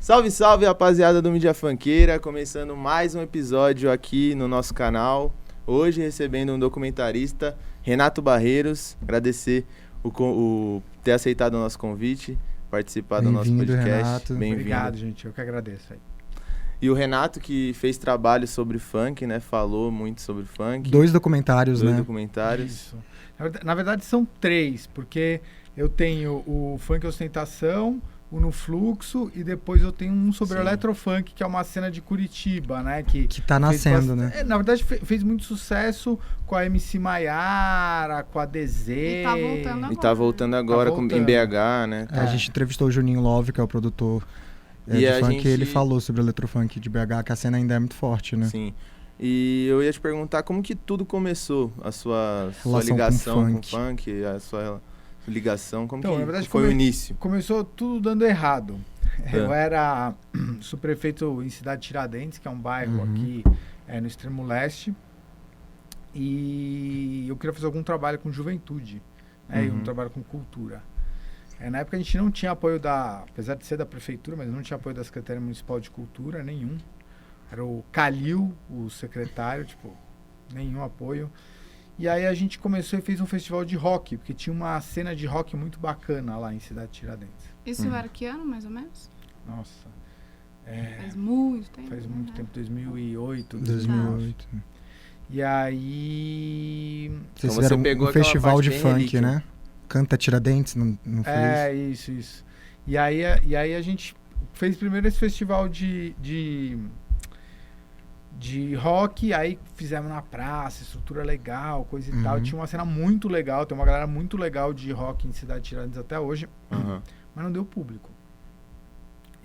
Salve, salve, rapaziada do Mídia Funkeira, começando mais um episódio aqui no nosso canal. Hoje recebendo um documentarista, Renato Barreiros. Agradecer o ter aceitado o nosso convite, participar do nosso podcast. Renato. Bem-vindo. Obrigado, gente. Eu que agradeço aí. E o Renato, que fez trabalho sobre funk, né? Falou muito sobre funk. Dois documentários, Dois né? documentários. Isso. Na verdade, são 3, porque eu tenho o Funk Ostentação, o No Fluxo, e depois eu tenho um sobre o Eletrofunk, que é uma cena de Curitiba, né? Que tá nascendo, né? Na verdade, fez muito sucesso com a MC Maiara, com a DZ. E tá voltando agora. E tá voltando agora em BH, né? A gente entrevistou o Juninho Love, que é o produtor E de a funk, gente- e ele falou sobre o Eletrofunk de BH, que a cena ainda é muito forte, né? Sim. E eu ia te perguntar como que tudo começou, a sua Relação ligação com com o o funk, a sua ligação, como Então, que na verdade, foi o início? Começou tudo dando errado. Eu era subprefeito em Cidade Tiradentes, que é um bairro aqui no extremo leste, e eu queria fazer algum trabalho com juventude, né, e um trabalho com cultura. Na época a gente não tinha apoio apesar de ser da prefeitura, mas não tinha apoio da Secretaria Municipal de Cultura, nenhum. Era o Calil, o secretário, nenhum apoio. E aí a gente começou e fez um festival de rock, porque tinha uma cena de rock muito bacana lá em Cidade Tiradentes. Isso era que ano, mais ou menos? Nossa. Faz muito tempo. Faz muito tempo, 2008. 2008. E aí... Vocês Então você fizeram pegou um aquela festival parte de bem funk, relíquia. né? Canta Tiradentes, não fez? Isso. E aí a gente fez primeiro esse festival de rock, aí fizemos na praça, estrutura legal, coisa e tal. Tinha uma cena muito legal, tem uma galera muito legal de rock em Cidade Tiradentes até hoje, mas não deu público.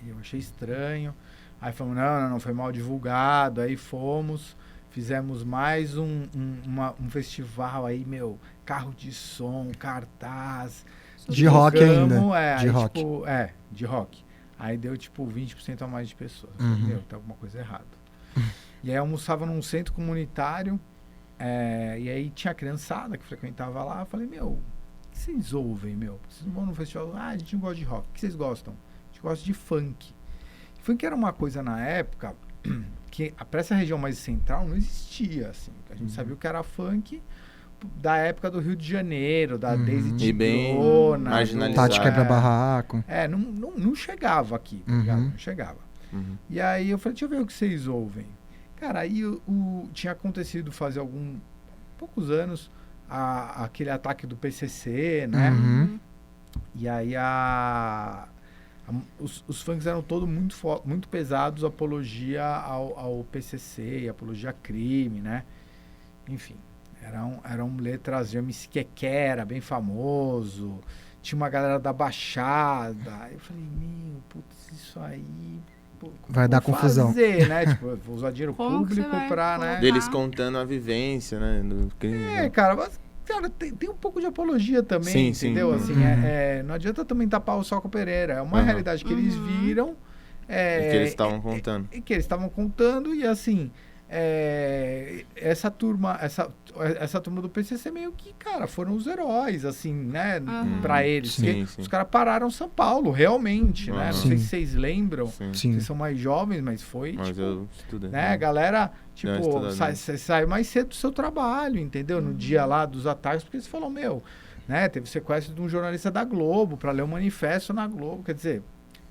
E eu achei estranho. Aí falamos, não, foi mal divulgado. Aí fizemos mais um festival aí, carro de som, cartaz. De rock ainda. De rock. De rock. Aí deu 20% a mais de pessoas. Tem alguma coisa errada. E aí almoçava num centro comunitário, e aí tinha criançada que frequentava lá. Eu falei, o que vocês ouvem, Vocês não vão no festival? A gente não gosta de rock. O que vocês gostam? A gente gosta de funk. Funk era uma coisa na época que para essa região mais central não existia, assim. A gente sabia o que era funk da época do Rio de Janeiro, da Daisy E bem Tigrona, marginalizado. Tati Quebra-Barraco. não chegava aqui, tá ligado? Não chegava. E aí eu falei, deixa eu ver o que vocês ouvem. Cara, aí tinha acontecido faz poucos anos aquele ataque do PCC, né? E aí os funks eram todos muito pesados, apologia ao PCC, apologia a crime, né? Enfim, eram letras de MC Quequera, bem famoso. Tinha uma galera da Baixada. Eu falei, putz, isso aí... Vai dar confusão. Fazer, né? Vou usar dinheiro Como público pra, né? Deles contando a vivência, né? Do crime. Cara, mas tem um pouco de apologia também, Sim, entendeu? sim. Assim, não adianta também tapar o sol com a pereira. É uma realidade que eles viram. E que eles estavam contando. E que eles estavam contando, e assim, essa turma do PCC meio que, cara, foram os heróis, assim, né? Pra eles. Sim. Os caras pararam São Paulo, realmente, né? Não sei se vocês lembram. Sim. Vocês são mais jovens, mas foi, Mas eu estudei. né? A galera, estudei. sai mais cedo do seu trabalho, entendeu? No dia lá dos ataques, porque você falou, né? Teve sequestro de um jornalista da Globo para ler um manifesto na Globo, quer dizer,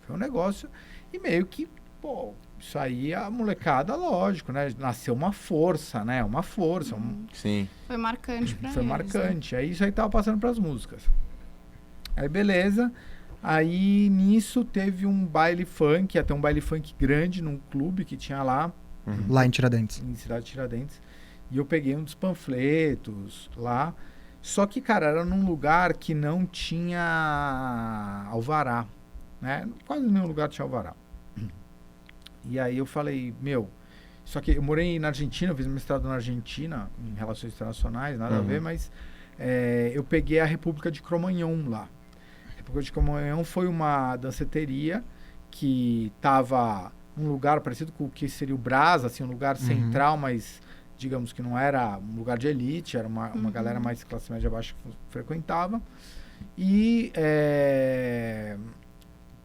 foi um negócio e meio que, isso aí a molecada, lógico, né? Nasceu uma força, né? Uma força. Sim. Foi marcante pra Foi eles, marcante. Aí isso aí tava passando pras músicas. Aí beleza. Aí nisso teve um baile funk, até um baile funk grande num clube que tinha lá. Lá em Tiradentes. Em Cidade Tiradentes. E eu peguei um dos panfletos lá. Só que, cara, era num lugar que não tinha alvará, né? Quase nenhum lugar tinha alvará. E aí eu falei, só que eu morei na Argentina, eu fiz mestrado na Argentina, em Relações Internacionais, nada a ver, mas eu peguei a República de Cromanhão lá. A República de Cromanhão foi uma danceteria que estava num lugar parecido com o que seria o Brás, assim, um lugar central, mas digamos que não era um lugar de elite, era uma galera mais classe média baixa que frequentava. E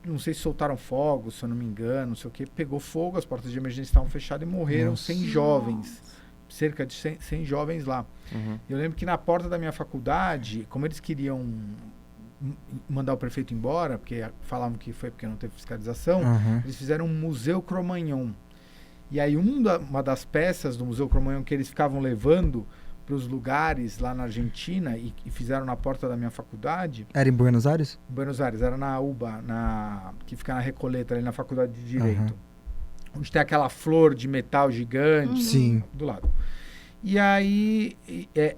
não sei se soltaram fogos, se eu não me engano, não sei o que, pegou fogo, as portas de emergência estavam fechadas e morreram Nossa. 100 jovens, cerca de 100 jovens lá. Uhum. Eu lembro que na porta da minha faculdade, como eles queriam mandar o prefeito embora, porque falavam que foi porque não teve fiscalização, Aham. eles fizeram um Museu Cromagnon. E aí uma das peças do Museu Cromagnon que eles ficavam levando para os lugares lá na Argentina e fizeram na porta da minha faculdade, Era em Buenos Aires? em Buenos Aires, era na UBA, que fica na Recoleta, ali na Faculdade de Direito. Aham. Onde tem aquela flor de metal gigante Sim. do lado. E aí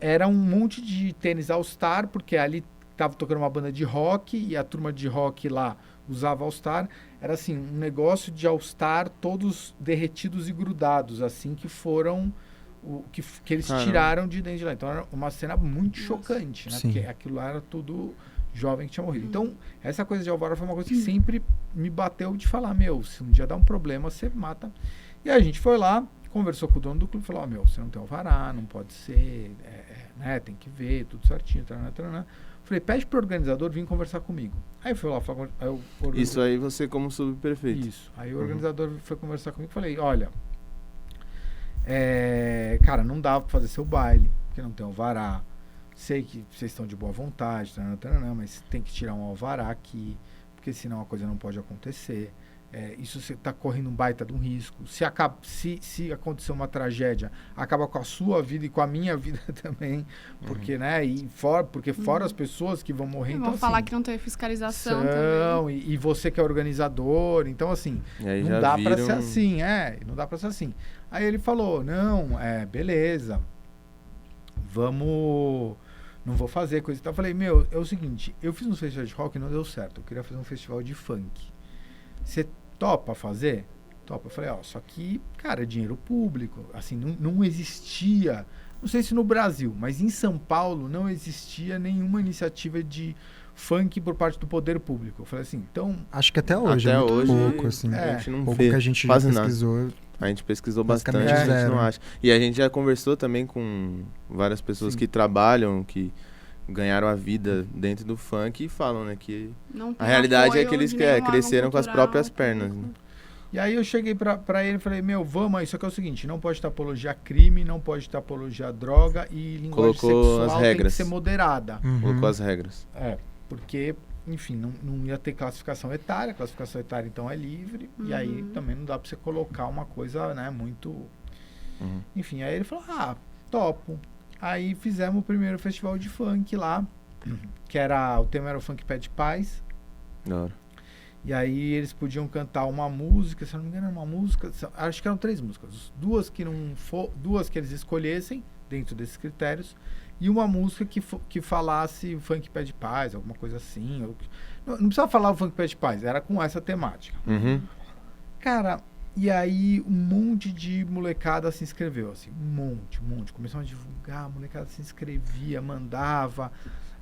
era um monte de tênis All-Star, porque ali tava tocando uma banda de rock e a turma de rock lá usava All-Star. Era assim, um negócio de All-Star todos derretidos e grudados, assim, que foram que eles Caramba. tiraram de dentro de lá. Então era uma cena muito Nossa. chocante, né? Sim. Porque aquilo lá era tudo jovem que tinha morrido. Então, essa coisa de Alvorada foi uma coisa que sempre me bateu de falar, meu, se um dia dá um problema, você mata. E aí a gente foi lá, conversou com o dono do clube, falou, meu, você não tem alvará, não pode ser, né, tem que ver, tudo certinho, taranã, taranã. Falei, pede pro organizador vir conversar comigo. Aí eu fui lá, Isso aí você como subprefeito. Isso. Aí o organizador foi conversar comigo e falei, olha, cara, não dá pra fazer seu baile, porque não tem alvará. Sei que vocês estão de boa vontade, mas tem que tirar um alvará aqui, porque senão a coisa não pode acontecer. Isso você está correndo um baita de um risco. Se acontecer uma tragédia, acaba com a sua vida e com a minha vida também, porque, né? Porque fora as pessoas que vão morrer. Vão Então, falar assim, que não teve fiscalização também. e você que é organizador, então assim, E aí não já dá para viram- ser assim, não dá para ser assim. Aí ele falou, não, beleza, não vou fazer coisa e tal. Eu falei, meu, é o seguinte, eu fiz um festival de rock e não deu certo, eu queria fazer um festival de funk. Você topa fazer? Topa. Eu falei, só que, cara, é dinheiro público, assim, não existia, não sei se no Brasil, mas em São Paulo não existia nenhuma iniciativa de funk por parte do poder público. Eu falei assim, então... Acho que até hoje. Até é muito hoje, pouco, assim. a gente não Pouco vê que a gente quase já nada. pesquisou. A gente pesquisou Basicamente bastante, a gente zero. não acha. E a gente já conversou também com várias pessoas Sim. que trabalham, que ganharam a vida dentro do funk e falam, né, que Não a tem realidade é apoio que eles de nenhum órgão cresceram com as cultural, próprias pernas, né? E aí eu cheguei pra ele e falei, meu, vamos aí, só que é o seguinte, não pode ter apologia a crime, não pode ter apologia a droga e linguagem Colocou sexual as tem que regras. ser moderada. Uhum. Colocou as regras. Porque, enfim, não ia ter classificação etária, classificação etária então é livre, e aí também não dá pra você colocar uma coisa, né, muito... Uhum. Enfim, aí ele falou, topo. Aí fizemos o primeiro festival de funk lá, que o tema era o Funk Pede Paz, Da hora. e aí eles podiam cantar uma música, se eu não me engano era uma música, acho que eram 3 músicas, duas que eles escolhessem, dentro desses critérios, e uma música que falasse o Funk Pede Paz, alguma coisa assim. Não precisava falar o Funk Pede Paz, era com essa temática. Uhum. Cara, e aí um monte de molecada se inscreveu, assim, um monte. Começaram a divulgar, a molecada se inscrevia, mandava,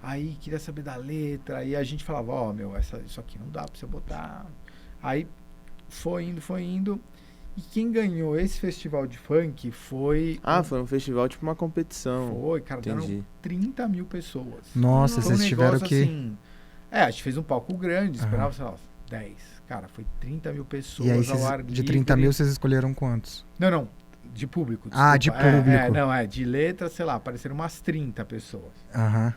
aí queria saber da letra, aí a gente falava, isso aqui não dá pra você botar. Aí foi indo. E quem ganhou esse festival de funk foi... Foi um festival, tipo uma competição. Foi, cara, Entendi. deram 30 mil pessoas. Nossa, Foi um vocês tiveram negócio que... assim, a gente fez um palco grande, esperava, sei lá, 10. Cara, foi 30 mil pessoas E aí, ao ar de 30 livre. mil, vocês escolheram quantos? Não, de público. Ah, desculpa. de público. De letra, sei lá, apareceram umas 30 pessoas. Aham.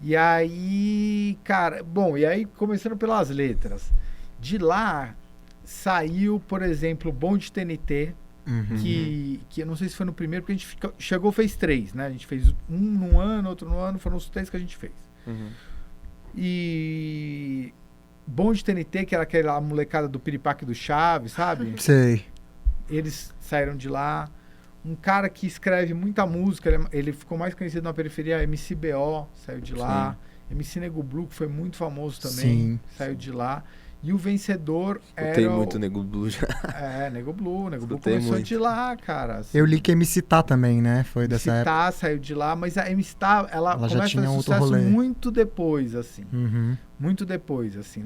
E aí, cara, e aí começando pelas letras. De lá saiu, por exemplo, o Bonde TNT, Uhum. que eu não sei se foi no primeiro, porque a gente fez 3, né? A gente fez um num ano, outro no ano, foram os 3 que a gente fez. Uhum. E Bonde TNT, que era aquela molecada do Piripaque do Chaves, sabe? Sei. Eles saíram de lá. Um cara que escreve muita música, ele ficou mais conhecido na periferia, MCBO, saiu de lá. MC Nego Blue, que foi muito famoso também, Sim. saiu de lá. E o vencedor Escutei era... muito Nego Blue já. Nego Blue. Nego Blue Escutei começou muito. de lá, cara. Assim. Eu li que MC Tá também, né? Foi dessa MC época. Tá saiu de lá, mas a MC Tá, ela já começa a tinha fazer outro sucesso rolê. muito depois, assim. Uhum. Muito depois, assim.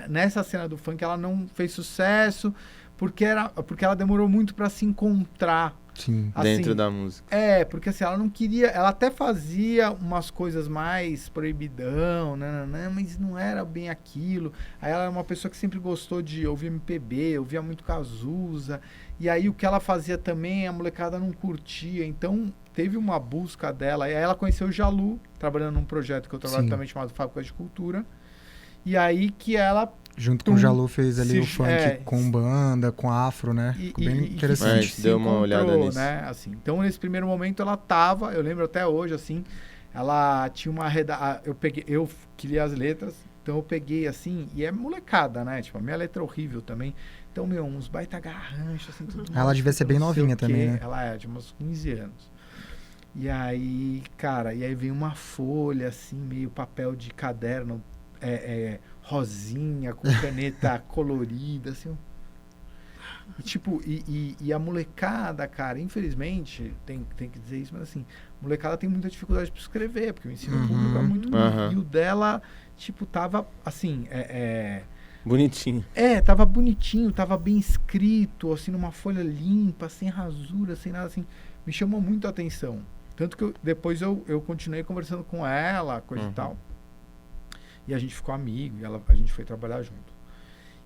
Nessa cena do funk, ela não fez sucesso porque ela demorou muito pra se encontrar Sim. Assim, Dentro da música. porque assim, ela não queria, ela até fazia umas coisas mais proibidão, mas não era bem aquilo. Aí ela era uma pessoa que sempre gostou de ouvir MPB, ouvia muito Cazuza, e aí o que ela fazia também, a molecada não curtia, então teve uma busca dela, e aí ela conheceu o Jalu, trabalhando num projeto que eu trabalho também chamado Fábrica de Cultura, e aí que ela... Junto com o Jalu fez ali o funk com banda, com afro, né? Ficou bem interessante. Deu uma olhada nisso. Né? Assim, então, nesse primeiro momento, ela tava, eu lembro até hoje, assim, ela tinha uma eu queria as letras, então eu peguei, assim, e é molecada, né? Tipo, a minha letra é horrível também. Então, uns baita garrancho, assim, tudo. Ela devia ser bem novinha também, né? Ela é, de uns 15 anos. E aí, cara, e aí vem uma folha, assim, meio papel de caderno, rosinha, com caneta colorida, assim. E, tipo, e a molecada, cara, infelizmente, tem que dizer isso, mas assim, a molecada tem muita dificuldade para escrever, porque o ensino público é muito ruim. E o dela, tipo, tava, assim, Bonitinho. tava bonitinho, tava bem escrito, assim, numa folha limpa, sem rasura, sem nada, assim. Me chamou muito a atenção. Tanto que depois eu continuei conversando com ela, coisa e tal. E a gente ficou amigo, e a gente foi trabalhar junto.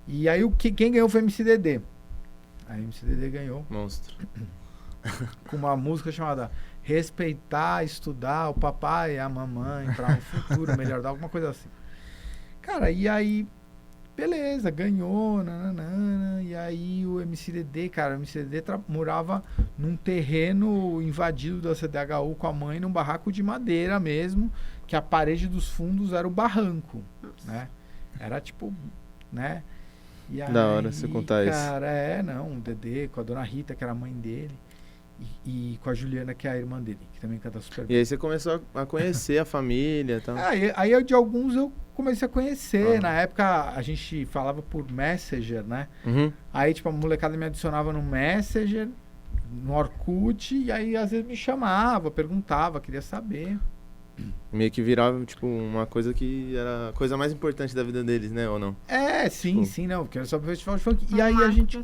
E aí quem ganhou foi a MCDD. A MCDD ganhou. Monstro. Com uma música chamada Respeitar, Estudar o Papai e a Mamãe para um futuro melhor, alguma coisa assim. Cara, e aí, beleza, ganhou, nananana, e aí o MCDD, cara, o MCDD morava num terreno invadido da CDHU com a mãe, num barraco de madeira mesmo, que a parede dos fundos era o barranco, né? Era tipo, né? E aí, da hora você contar isso. Cara, o Dedê, com a dona Rita, que era a mãe dele, e com a Juliana, que é a irmã dele, que também canta super bem. E aí você começou a conhecer a família e tal. Aí de alguns eu comecei a conhecer. Na época a gente falava por Messenger, né? Aí, tipo, a molecada me adicionava no Messenger, no Orkut, e aí às vezes me chamava, perguntava, queria saber. Meio que virava, tipo, uma coisa que era a coisa mais importante da vida deles, né? Ou não? Sim, não, porque era só pro festival de funk. E aí a gente...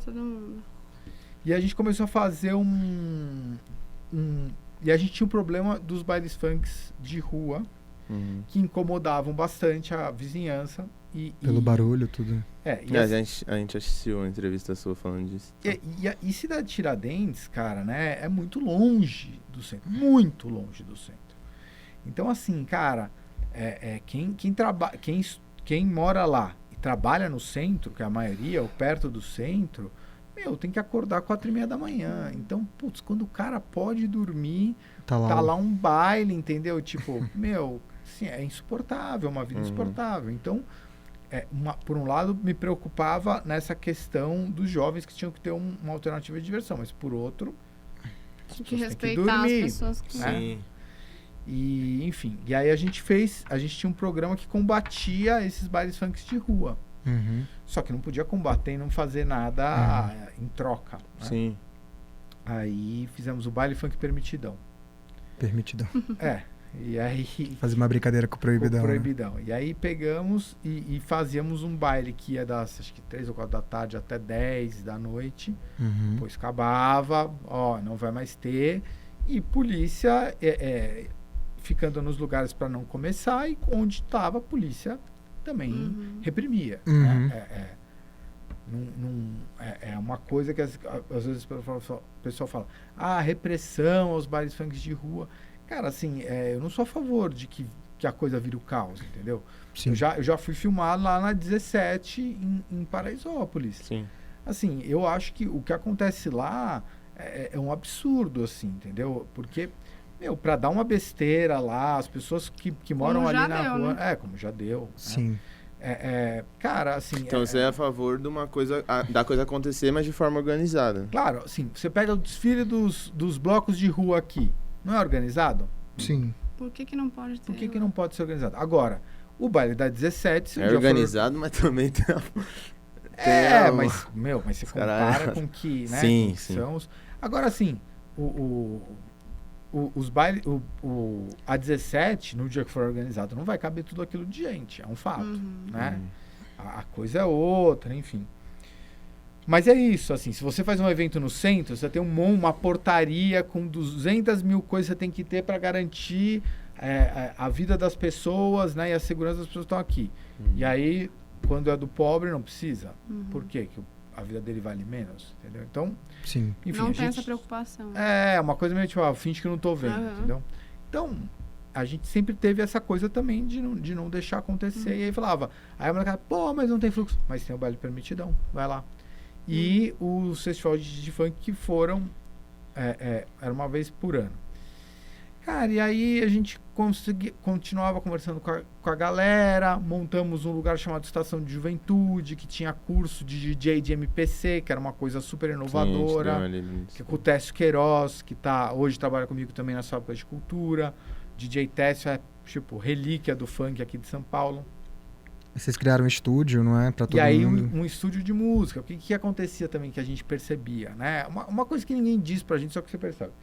E a gente começou a fazer e a gente tinha um problema dos bailes funks de rua, que incomodavam bastante a vizinhança. Pelo barulho, tudo. A gente assistiu uma entrevista sua falando disso. E Cidade Tiradentes, cara, né? É muito longe do centro. Muito longe do centro. Então, assim, cara, quem mora lá e trabalha no centro, que é a maioria, ou perto do centro, tem que acordar 4:30 da manhã. Então, putz, quando o cara pode dormir, tá lá um baile, entendeu? Tipo, assim, é insuportável, uma vida insuportável. Então, por um lado, me preocupava nessa questão dos jovens que tinham que ter uma alternativa de diversão, mas por outro, tem que respeitar as pessoas que... Sim. E, enfim, e aí a gente tinha um programa que combatia esses bailes funks de rua. Só que não podia combater e não fazer nada em troca. Né? Sim. Aí fizemos o baile funk permitidão. Permitidão. E aí... Fazer uma brincadeira com o proibidão. Né? E aí pegamos e fazíamos um baile que ia das, acho que 3 ou 4 da tarde até 10 da noite. Depois acabava, não vai mais ter. E polícia... ficando nos lugares para não começar, e onde estava a polícia também reprimia. Né? É uma coisa que às vezes o pessoal fala, repressão aos bailes funks de rua. Cara, assim, eu não sou a favor de que a coisa vire o caos, entendeu? Sim. Eu já fui filmado lá na 17 em Paraisópolis. Sim. Assim, eu acho que o que acontece lá é um absurdo, assim, entendeu? Porque... pra dar uma besteira lá, as pessoas que moram ali na rua... Né? Como já deu. Sim. Né? Cara, assim... Então você é a favor de uma coisa... da coisa acontecer, mas de forma organizada. Claro, assim, você pega o desfile dos blocos de rua aqui. Não é organizado? Sim. Por que não pode ter? Por que não pode ser organizado? Agora, o baile da 17... É organizado, mas também tem... mas você compara com que... Né, sim, são os... Agora, assim, os bailes, a 17, no dia que for organizado, não vai caber tudo aquilo de gente, é um fato, né? A coisa é outra, enfim. Mas é isso, assim, se você faz um evento no centro, você tem uma portaria com 200 mil coisas que você tem que ter para garantir a vida das pessoas, né, e a segurança das pessoas que estão aqui. E aí, quando é do pobre, não precisa. Por quê? Que a vida dele vale menos, entendeu? Então, Sim. enfim, não tem essa preocupação. É, uma coisa meio tipo, finge que não tô vendo, entendeu? Então, a gente sempre teve essa coisa também de não deixar acontecer. E aí falava, aí a molecada, pô, mas não tem fluxo. Mas tem o baile permitidão, vai lá. E os festivais de funk que foram, era uma vez por ano. Cara, e aí a gente continuava conversando com a galera, montamos um lugar chamado Estação de Juventude, que tinha curso de DJ de MPC, que era uma coisa super inovadora, que é com o Técio Queiroz, que hoje trabalha comigo também na Fábrica de Cultura. DJ Técio é, tipo, relíquia do funk aqui de São Paulo. Vocês criaram um estúdio, não é? Pra todo e aí mundo. Um estúdio de música. O que acontecia também que a gente percebia, né? Uma coisa que ninguém diz pra gente, só que você percebe.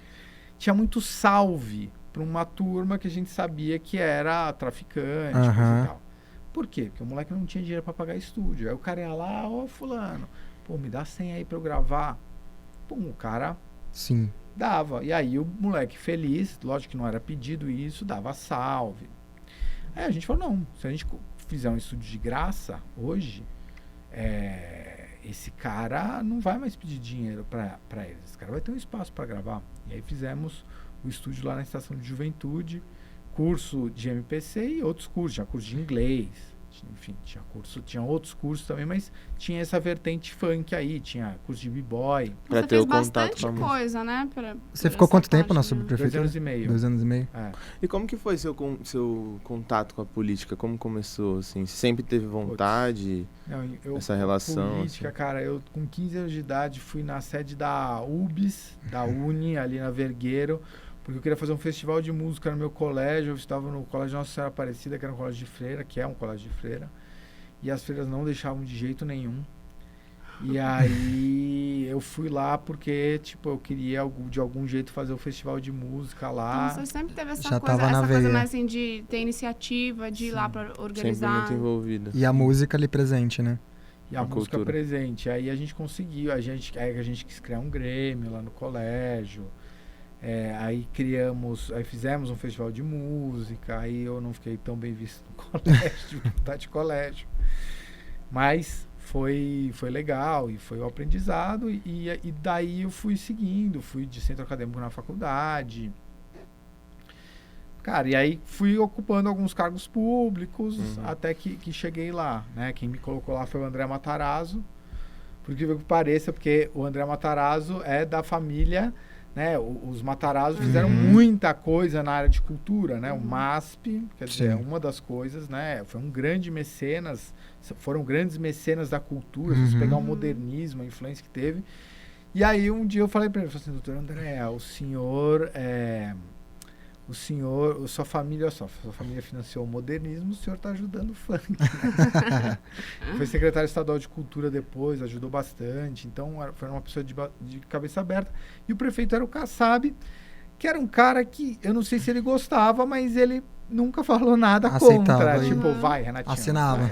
Tinha muito salve pra uma turma que a gente sabia que era traficante, coisa e tal. Por quê? Porque o moleque não tinha dinheiro pra pagar estúdio. Aí o cara ia lá, fulano, pô, me dá 100 aí pra eu gravar. Pum, o cara... Sim. Dava. E aí o moleque feliz, lógico que não era pedido isso, dava salve. Aí a gente falou, não, se a gente fizer um estúdio de graça hoje, esse cara não vai mais pedir dinheiro para ele. Esse cara vai ter um espaço para gravar. E aí fizemos o estúdio lá na Estação de Juventude, curso de MPC e outros cursos. Tinha curso de inglês, enfim, tinha outros cursos também, mas tinha essa vertente funk aí, tinha curso de b-boy. Pra Você ter fez o contato bastante com a música. coisa, né? Você ficou quanto tempo na Dois subprefeitura? anos e meio. 2 anos e meio. E como que foi seu contato com a política? Como começou, assim? Você sempre teve vontade, essa relação? Política, assim? cara, eu com 15 anos de idade fui na sede da UBS, da Uni, ali na Vergueiro, porque eu queria fazer um festival de música no meu colégio. Eu estava no Colégio Nossa Senhora Aparecida, que era um colégio de freira, que é um colégio de freira, e as freiras não deixavam de jeito nenhum. E aí eu fui lá porque, tipo, eu queria de algum jeito fazer um festival de música lá. Então você sempre teve essa Já coisa, tava na coisa veia. mais assim de ter iniciativa, de ir lá pra Sempre organizar. muito envolvida. E a música ali presente, né? E a música cultura. presente. Aí a gente conseguiu, a gente quis criar um Grêmio lá no colégio. Aí fizemos um festival de música. Aí eu não fiquei tão bem visto no colégio, de colégio. Mas foi legal e foi o aprendizado. E daí eu fui seguindo, fui de centro acadêmico na faculdade. Cara, e aí fui ocupando alguns cargos públicos até que cheguei lá, né? Quem me colocou lá foi o André Matarazzo, por incrível que pareça, porque o André Matarazzo é da família, né? Os Matarazzo fizeram muita coisa na área de cultura, né? O MASP, quer dizer, uma das coisas, né? Foi um grande mecenas, foram grandes mecenas da cultura, se você pegar o modernismo, a influência que teve. E aí um dia eu falei para ele, assim, doutor André, sua família financiou o modernismo, o senhor está ajudando o funk. Né? Foi secretário estadual de cultura depois, ajudou bastante. Então, foi uma pessoa de cabeça aberta. E o prefeito era o Kassab, que era um cara que, eu não sei se ele gostava, mas ele nunca falou nada Aceitava, contra. Tipo, vai, Renatinho. Assinava.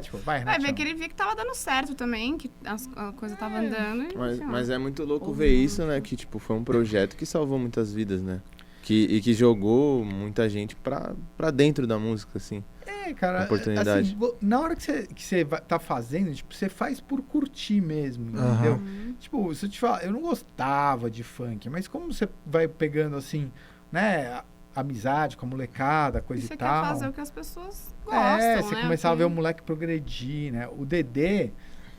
Tipo, vai, Renatinho. Ver que ele via que tava dando certo também, que a coisa tava andando. Mas é muito louco ver isso, né? Que, tipo, foi um projeto que salvou muitas vidas, né? Que jogou muita gente pra dentro da música, assim. Cara, oportunidade. assim, na hora que você tá fazendo, tipo, você faz por curtir mesmo, entendeu? Tipo, se eu te falar, eu não gostava de funk, mas como você vai pegando, assim, né, amizade com a molecada, coisa e tal. Você quer fazer o que as pessoas gostam, você né? começava a ver o moleque progredir, né? O Dedê,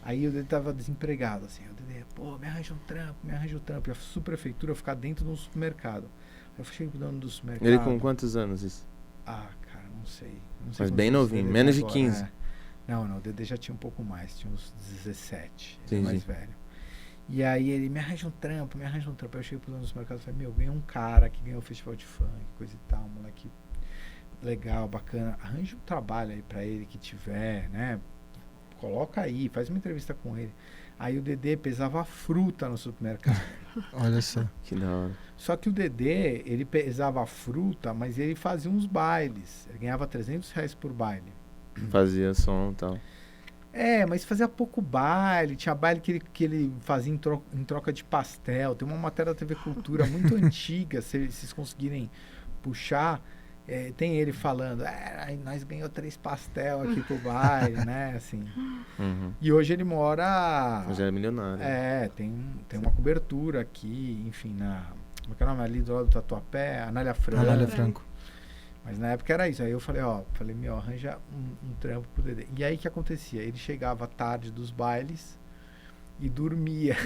aí o Dedê tava desempregado, assim, o Dedê, pô, me arranja um trampo. E a subprefeitura ficar dentro de um supermercado. Eu cheguei pro dono do supermercado. Ele com quantos anos isso? Cara, não sei. Mas bem novinho, menos de 15. Não, o Dedê já tinha um pouco mais, tinha uns 17, Entendi. mais velho. E aí ele me arranja um trampo. Eu cheguei pro dono do supermercado e falei, ganhei um cara que ganhou o festival de funk, coisa e tal, um moleque legal, bacana. Arranja um trabalho aí pra ele que tiver, né? Coloca aí, faz uma entrevista com ele. Aí o Dedê pesava fruta no supermercado. Olha só. Que da hora. Só que o Dedê, ele pesava fruta, mas ele fazia uns bailes. Ele ganhava R$300 por baile. Fazia som e tal. Mas fazia pouco baile. Tinha baile que ele fazia em troca de pastel. Tem uma matéria da TV Cultura muito antiga, se vocês conseguirem puxar. Tem ele falando, nós ganhamos 3 pastel aqui pro baile, né? Assim. Uhum. E hoje ele mora... Já é milionário. Tem uma cobertura aqui, enfim, como é que é o nome? Ali do lado do Tatuapé, Anália Franco. Anália Franco. Mas na época era isso. Aí eu falei, arranja um trampo pro Dedê. E aí o que acontecia? Ele chegava tarde dos bailes e dormia.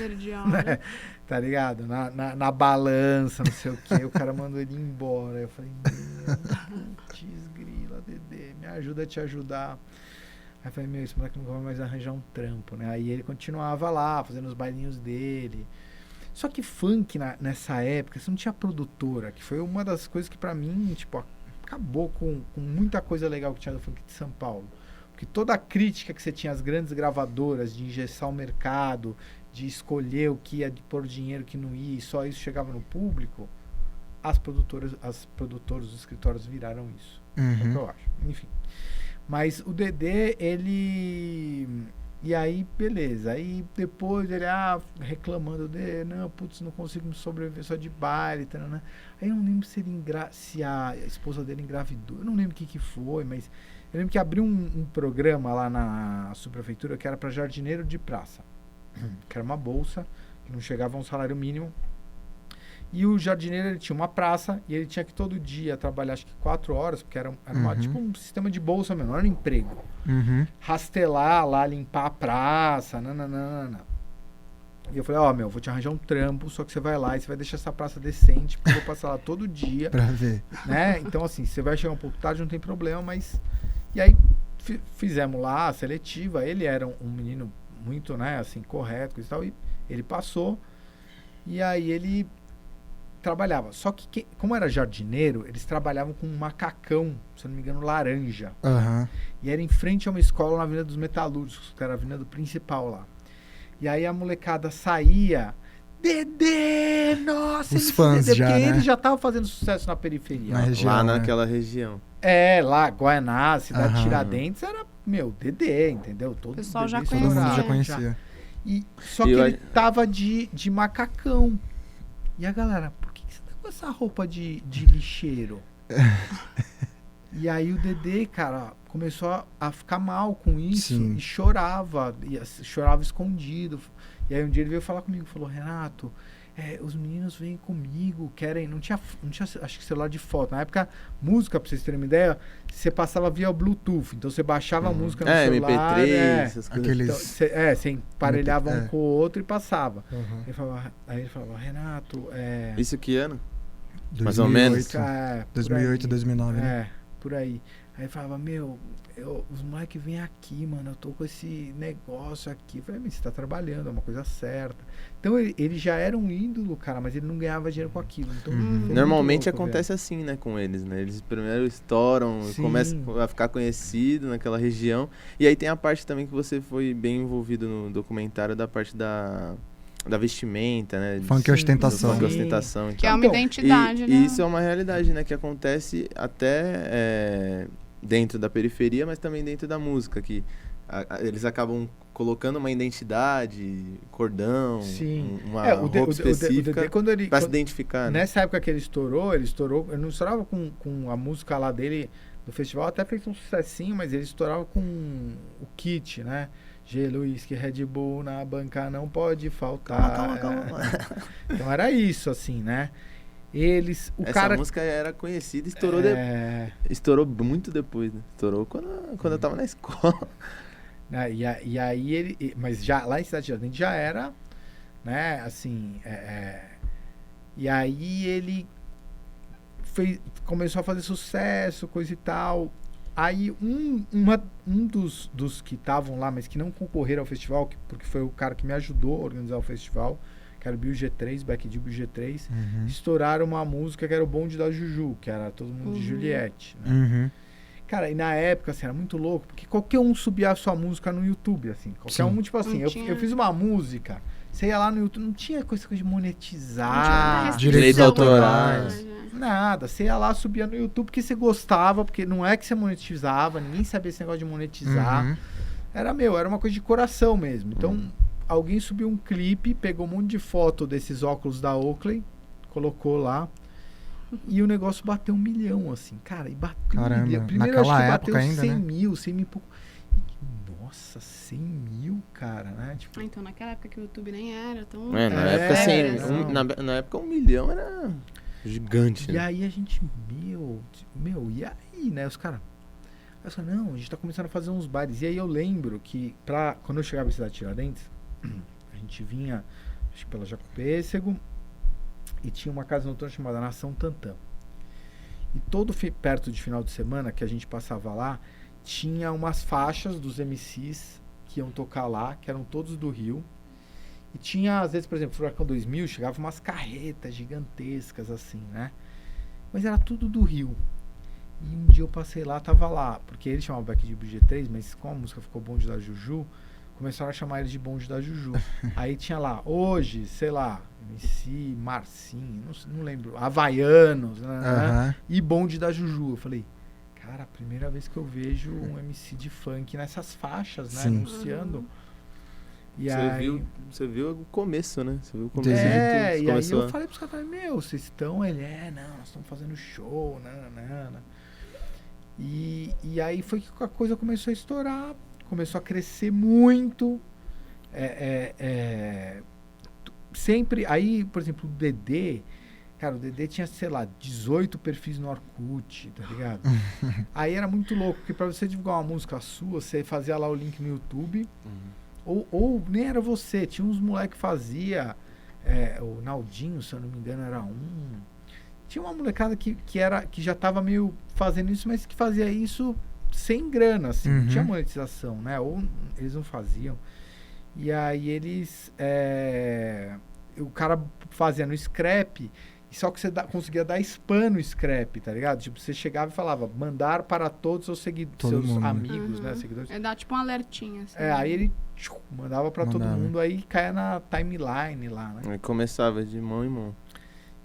Né? Tá ligado? Na balança, não sei o quê. O cara mandou ele embora. Eu falei, putz, grila, Dedê, me ajuda a te ajudar. Aí eu falei, esse moleque não vai mais arranjar um trampo, né? Aí ele continuava lá, fazendo os bailinhos dele. Só que funk, nessa época, você não tinha produtora, que foi uma das coisas que pra mim, tipo, acabou com muita coisa legal que tinha do funk de São Paulo. Porque toda a crítica que você tinha às grandes gravadoras de engessar o mercado, de escolher o que ia pôr dinheiro, o que não ia, e só isso chegava no público, as produtoras, os escritórios viraram isso. É o que eu acho. Enfim. Mas o Dedê, ele... E aí, beleza. Aí depois ele, reclamando não consigo me sobreviver só de baile, né? Aí eu não lembro se a esposa dele engravidou. Eu não lembro o que foi, mas eu lembro que abriu um programa lá na subprefeitura que era para jardineiro de praça. Que era uma bolsa, que não chegava a um salário mínimo. E o jardineiro, ele tinha uma praça e ele tinha que todo dia trabalhar, acho que 4 horas, porque era tipo um sistema de bolsa mesmo, não era um emprego. Rastelar lá, limpar a praça, nananana. E eu falei, vou te arranjar um trampo, só que você vai lá e você vai deixar essa praça decente, porque eu vou passar lá todo dia. Pra ver. Né? Então, assim, você vai chegar um pouco tarde, não tem problema, mas... E aí, fizemos lá a seletiva, ele era um menino muito, né, assim, correto e tal, e ele passou, e aí ele... trabalhava. Só que, como era jardineiro, eles trabalhavam com um macacão, se eu não me engano, laranja. E era em frente a uma escola na Avenida dos Metalúrgicos, que era a avenida principal lá. E aí a molecada saía, Dedê, nossa, os fãs Dedê, já, porque né? ele já estava fazendo sucesso na periferia. Na região, lá né? naquela região. Lá, Guaianá, Cidade Tiradentes, era, Dedê, entendeu? O pessoal já Todo mundo já conhecia. conhecia. Só que ele tava de macacão. E a galera, por que você tá com essa roupa de lixeiro? E aí o Dedê, cara, começou a ficar mal com isso. Sim. E chorava escondido. E aí um dia ele veio falar comigo, falou, Renato, os meninos vêm comigo, querem... Não tinha, acho que celular de foto. Na época, música, pra vocês terem uma ideia, você passava via Bluetooth. Então você baixava a música no celular. MP3, essas coisas. Aqueles... Então, você emparelhava um com o outro e passava. Uhum. Aí ele falava, Renato... Isso que ano? 2008, Mais ou menos? 2008, 2009, né? Por aí. Aí ele falava, os moleques vêm aqui, mano, eu tô com esse negócio aqui. Eu falei, mas você tá trabalhando, é uma coisa certa. Então ele já era um ídolo, cara, mas ele não ganhava dinheiro com aquilo. Então, Normalmente acontece assim, né, com eles, né? Eles primeiro estouram, começam a ficar conhecido naquela região. E aí tem a parte também que você foi bem envolvido no documentário da parte da vestimenta, né? Funk e ostentação. Funk e ostentação. Que é uma identidade, né? E isso é uma realidade, né? Que acontece até dentro da periferia, mas também dentro da música, que eles acabam colocando uma identidade, cordão, uma roupa específica para se identificar. Né? Nessa época que ele estourou, ele não estourava com a música lá dele do festival, até fez um sucessinho, mas ele estourava com o kit, né? Gelo, uísque, Red Bull na banca não pode faltar. Calma. Então era isso, assim, né? Essa música era conhecida, estourou estourou muito depois, né? Estourou quando eu tava na escola. E aí ele... Mas já, lá em Cidade Tiradentes já era, né? Assim... E aí ele começou a fazer sucesso, coisa e tal... Aí um dos que estavam lá, mas que não concorreram ao festival, porque foi o cara que me ajudou a organizar o festival, que era o Bill G3, Beck D, Bill G3, estouraram uma música que era o Bonde da Juju, que era Todo Mundo de Juliette. Né? Cara, e na época, assim, era muito louco, porque qualquer um subia a sua música no YouTube, assim. Qualquer um, tipo assim, eu fiz uma música, você ia lá no YouTube, não tinha coisa de monetizar, direitos autorais. Nada, você ia lá, subia no YouTube porque você gostava, porque não é que você monetizava, ninguém sabia esse negócio de monetizar. era uma coisa de coração mesmo. Então, alguém subiu um clipe, pegou um monte de foto desses óculos da Oakley, colocou lá, e o negócio bateu 1 milhão, assim. Cara, e bateu Caramba, 1 milhão. Primeiro, acho naquela que época bateu ainda, 100 né? mil, 100 mil e pouco. Nossa, 100 mil, cara, né? Tipo, Então, naquela época que o YouTube nem era tão... É, na É, época, assim, não. na época 1 milhão era gigante, e né? aí a gente, e aí, né? Os caras... não, a gente tá começando a fazer uns bares. E aí eu lembro que, quando eu chegava em Cidade Tiradentes, a gente vinha, acho que pela Jaco Pêssego, e tinha uma casa noturna chamada Nação Tantã. E perto de final de semana que a gente passava lá, tinha umas faixas dos MCs que iam tocar lá, que eram todos do Rio. E tinha, às vezes, por exemplo, Furacão 2000, chegava umas carretas gigantescas, assim, né? Mas era tudo do Rio. E um dia eu passei lá, tava lá, porque ele chamava Back de BG3, mas como a música ficou Bonde da Juju, começaram a chamar ele de Bonde da Juju. Aí tinha lá, hoje, sei lá, MC Marcinho, não lembro, Havaianos, né? E Bonde da Juju. Eu falei, cara, a primeira vez que eu vejo um MC de funk nessas faixas, né? Sim. Anunciando. E Você viu o começo, né? Você viu o começo e aí começou eu falei pros caras, vocês estão? Ele, não, nós estamos fazendo show, nanana. E aí foi que a coisa começou a estourar, começou a crescer muito. Sempre, aí, por exemplo, o Dedê, cara, o Dedê tinha, sei lá, 18 perfis no Orkut, tá ligado? Aí era muito louco, porque pra você divulgar uma música sua, você fazia lá o link no YouTube, ou nem era você, tinha uns moleques que fazia, o Naldinho, se eu não me engano, era um. Tinha uma molecada que já tava meio fazendo isso, mas que fazia isso sem grana, assim, não tinha monetização, né? Ou eles não faziam. E aí eles... o cara fazia no scrap, só que você conseguia dar spam no scrap, tá ligado? Tipo, você chegava e falava, mandar para todos os seus amigos, né? Seguidores. Dá tipo um alertinho, assim. Aí ele mandava para todo mundo, aí caia na timeline lá, né? Aí começava de mão em mão.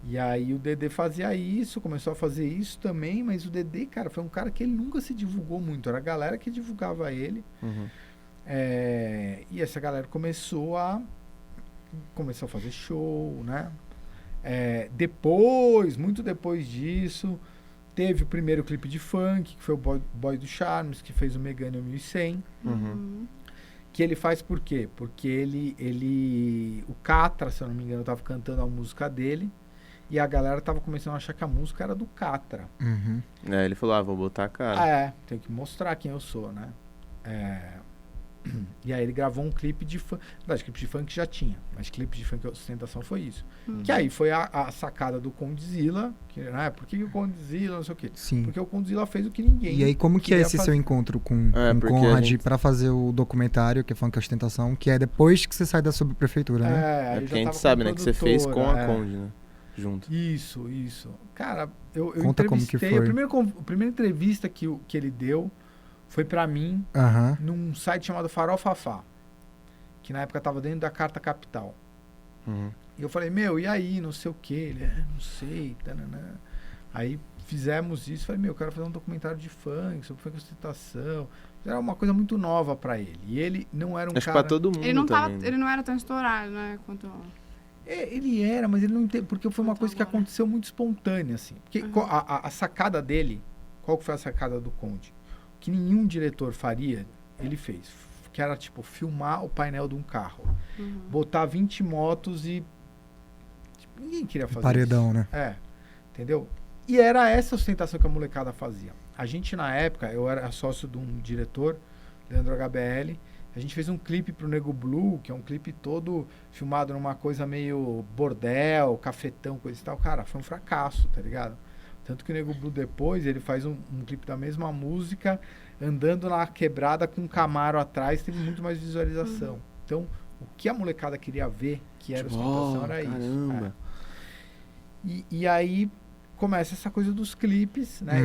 E aí o Dedê fazia isso, começou a fazer isso também, mas o Dedê, cara, foi um cara que ele nunca se divulgou muito, era a galera que divulgava ele. E essa galera começou a fazer show, né? Muito depois disso, teve o primeiro clipe de funk, que foi o Boy do Charmes, que fez o Megane 1100. Que ele faz por quê? Porque o Catra, se eu não me engano, tava cantando a música dele, e a galera tava começando a achar que a música era do Catra. Ele falou, vou botar a cara. Tem que mostrar quem eu sou, né? E aí ele gravou um clipe de funk. Na verdade, clipe de funk já tinha, mas clipe de funk ostentação foi isso. Que aí foi a sacada do Condzilla, que, né? Por que o Condzilla, não sei o quê? Sim. Porque o Condzilla fez o que ninguém. E aí, como que é esse seu encontro com o Conrad pra fazer o documentário, que é Funk Ostentação, que é depois que você sai da subprefeira, né? Porque a gente sabe, né, que você fez com a Conde, né? Junto. Isso. Cara, eu Conta como que foi. A primeira entrevista que ele deu foi pra mim num site chamado Farofafá, que na época tava dentro da Carta Capital. E eu falei, e aí, não sei o que. Ele, não sei, tananã. Aí fizemos isso, falei, eu quero fazer um documentário de funk, sobre funk ostentação. Era uma coisa muito nova pra ele. E ele não era um Acho cara... pra todo mundo ele não era tão estourado, né, quanto... Ele era, mas ele não entende, porque foi uma coisa que aconteceu muito espontânea, assim. Porque a sacada dele, qual que foi a sacada do Conde? Que nenhum diretor faria, ele fez. Que era, tipo, filmar o painel de um carro. Botar 20 motos e... Tipo, ninguém queria fazer paredão, isso. né? Entendeu? E era essa ostentação que a molecada fazia. A gente, na época, eu era sócio de um diretor, Leandro HBL, a gente fez um clipe pro Nego Blue, que é um clipe todo filmado numa coisa meio bordel, cafetão, coisa e tal. Cara, foi um fracasso, tá ligado? Tanto que o Nego Blue depois, ele faz um clipe da mesma música, andando na quebrada com um Camaro atrás, teve muito mais visualização. Então, o que a molecada queria ver, que era ostentação, era caramba. isso. E aí começa essa coisa dos clipes, né?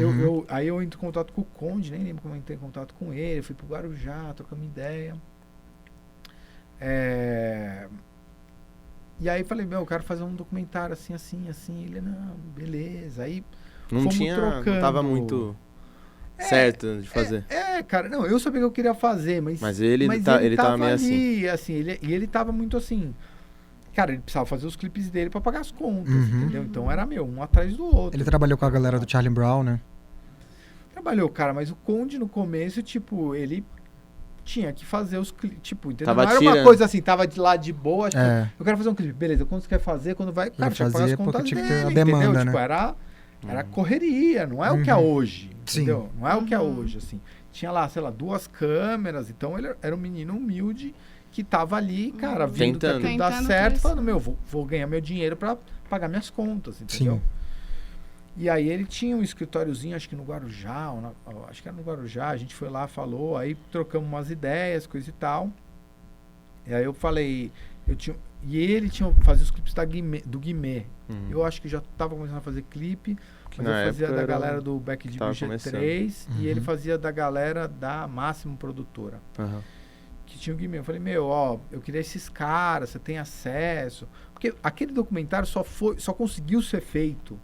Aí eu entro em contato com o Conde, nem lembro como eu entrei em contato com ele, fui pro Guarujá, trocamos ideia. E aí falei, eu quero fazer um documentário assim. Ele, não, beleza. Aí não tava muito certo de fazer. Cara, não, eu sabia que eu queria fazer, mas ele tava meio assim. Ele tava muito assim. Cara, ele precisava fazer os clipes dele pra pagar as contas, entendeu? Então era um atrás do outro. Ele trabalhou com a galera do Charlie Brown, né? Trabalhou, cara, mas o Conde no começo, tipo, ele tinha que fazer os clipes, tipo, entendeu? Tava não era uma coisa assim, tava de lá de boa, tipo, eu quero fazer um clipe, beleza, quando você quer fazer, quando vai, cara, tinha que pagar as contas dele, a demanda, entendeu? né? Tipo, era correria, não é o que é hoje, entendeu? Não é o que é hoje, assim. Tinha lá, sei lá, 2 câmeras, então ele era um menino humilde que tava ali, cara, vendo que aquilo dá certo, falando, vou ganhar meu dinheiro pra pagar minhas contas, entendeu? Sim. E aí ele tinha um escritóriozinho, acho que no Guarujá, acho que era no Guarujá, a gente foi lá, falou, aí trocamos umas ideias, coisa e tal. E aí eu falei, e ele fazia os clipes do Guimê. Eu acho que já tava começando a fazer clipe, mas eu fazia da galera do Back de G3 e ele fazia da galera da Máximo Produtora. Que tinha o Guimê. Eu falei, eu queria esses caras, você tem acesso. Porque aquele documentário só conseguiu ser feito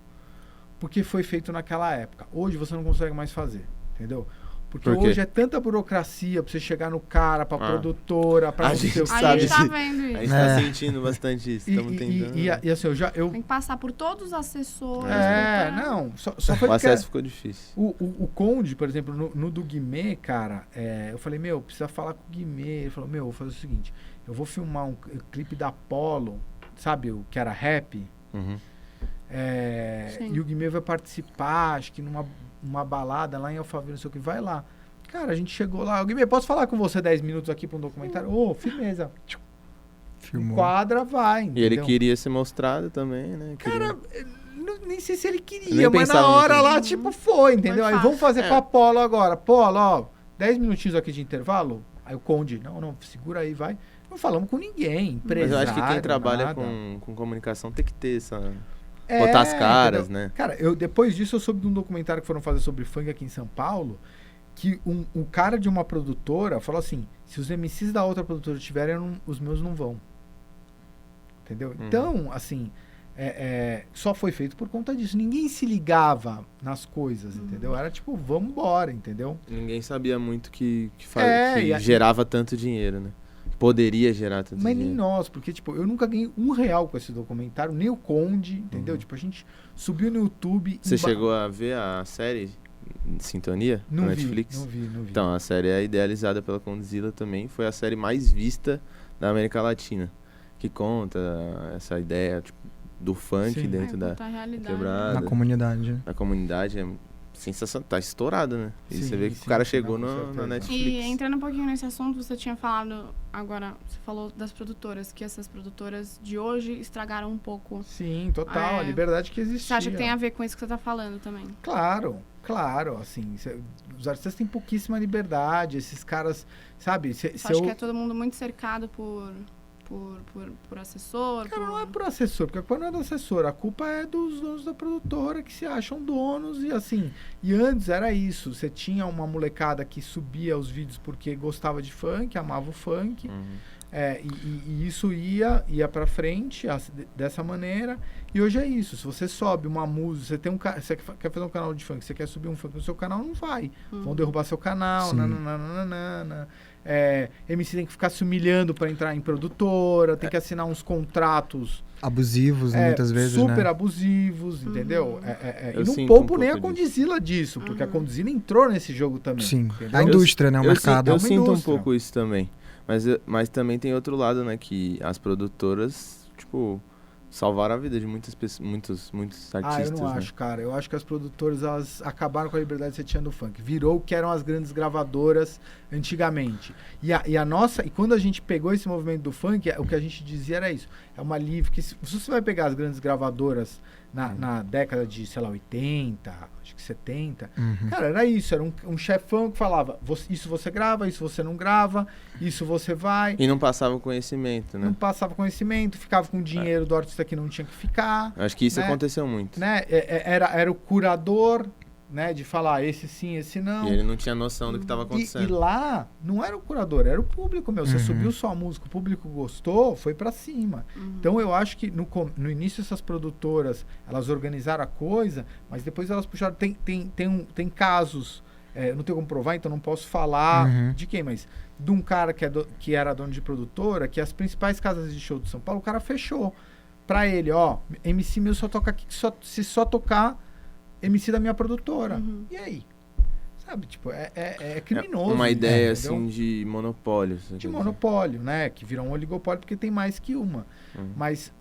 porque foi feito naquela época. Hoje você não consegue mais fazer, entendeu? Porque hoje é tanta burocracia pra você chegar no cara, pra produtora, pra a gente seu sabe. A gente tá vendo isso. A gente tá sentindo bastante isso. Estamos tentando. E assim, eu... Tem que passar por todos os assessores. Só foi o acesso ficou difícil. O Conde, por exemplo, no do Guimê, cara, eu falei, precisa falar com o Guimê. Ele falou, vou fazer o seguinte, eu vou filmar um clipe da Apollo, sabe, o que era rap? E o Guimê vai participar, acho que numa balada lá em Alphaville, não sei o que, vai lá. Cara, a gente chegou lá, o Guimê, posso falar com você 10 minutos aqui pra um documentário? Firmeza. Filmou. Enquadra, vai, entendeu? E ele queria ser mostrado também, né? Cara, nem sei se ele queria, mas na hora lá, tipo, foi, entendeu? Aí vamos fazer com a Apollo agora. Apollo, 10 minutinhos aqui de intervalo. Aí o Conde, não, segura aí, vai. Não falamos com ninguém, empresário, mas eu acho que quem trabalha com comunicação tem que ter essa... botar as caras, entendeu? Né? Cara, depois disso eu soube de um documentário que foram fazer sobre funk aqui em São Paulo, que um cara de uma produtora falou assim, se os MCs da outra produtora tiverem, os meus não vão. Entendeu? Então, assim, só foi feito por conta disso. Ninguém se ligava nas coisas, entendeu? Era tipo, vamos embora, entendeu? Ninguém sabia muito que gerava tanto dinheiro, né? Poderia gerar tanto dinheiro. Mas nem nós, porque, tipo, eu nunca ganhei R$1 com esse documentário, nem o Conde, entendeu? Tipo, a gente subiu no YouTube... Você chegou a ver a série Sintonia? Não na vi, Netflix? Não vi. Então, a série é idealizada pela Condzilla também, foi a série mais vista da América Latina, que conta essa ideia, tipo, do funk dentro da quebrada. Na comunidade. Na comunidade, é sensação, tá estourado, né? E você vê que o cara chegou na Netflix. E entrando um pouquinho nesse assunto, você tinha falado, agora, você falou das produtoras, que essas produtoras de hoje estragaram um pouco. Sim, total, a liberdade que existia. Você acha que tem a ver com isso que você tá falando também? Claro, assim, os artistas têm pouquíssima liberdade, esses caras, sabe? Acho que é todo mundo muito cercado por assessor? Cara, não é por assessor, porque a culpa não é do assessor, a culpa é dos donos da produtora que se acham donos e assim. E antes era isso, você tinha uma molecada que subia os vídeos porque gostava de funk, amava o funk, e isso ia pra frente dessa maneira. E hoje é isso, se você sobe uma música, você quer fazer um canal de funk, você quer subir um funk no seu canal, não vai. Vão derrubar seu canal, MC tem que ficar se humilhando para entrar em produtora, tem que assinar uns contratos abusivos, muitas vezes, super abusivos, entendeu? E não poupo nem a Condzilla disso, porque a Condzilla entrou nesse jogo também. Sim, entendeu? a indústria, né? O mercado. Eu sinto um pouco isso também, mas também tem outro lado, né? Que as produtoras, tipo, salvaram a vida de muitas pessoas, muitos artistas. Eu não acho, cara. Eu acho que as produtoras, elas acabaram com a liberdade de ser tia do funk. Virou o que eram as grandes gravadoras antigamente. E quando a gente pegou esse movimento do funk, o que a gente dizia era isso. É uma livre que se você vai pegar as grandes gravadoras na década de, sei lá, 80, acho que 70, cara, era isso. Era um chefão que falava, isso você grava, isso você não grava, isso você vai. E não passava conhecimento, né? Não passava conhecimento, ficava com o dinheiro do artista que não tinha que ficar. Acho que isso aconteceu muito. Né? Era o curador, né, de falar esse sim, esse não. E ele não tinha noção do que estava acontecendo. E lá, não era o curador, era o público, meu. Você subiu sua música, o público gostou, foi pra cima. Então eu acho que no início essas produtoras, elas organizaram a coisa, mas depois elas puxaram, tem casos eu não tenho como provar, então não posso falar de quem, mas de um cara que era dono de produtora, que as principais casas de show de São Paulo, o cara fechou pra ele, ó, MC meu só toca aqui, se só tocar MC da minha produtora. E aí? Sabe, tipo, é criminoso. Uma ideia, assim, de monopólio. De monopólio, né? Que virou um oligopólio porque tem mais que uma. Mas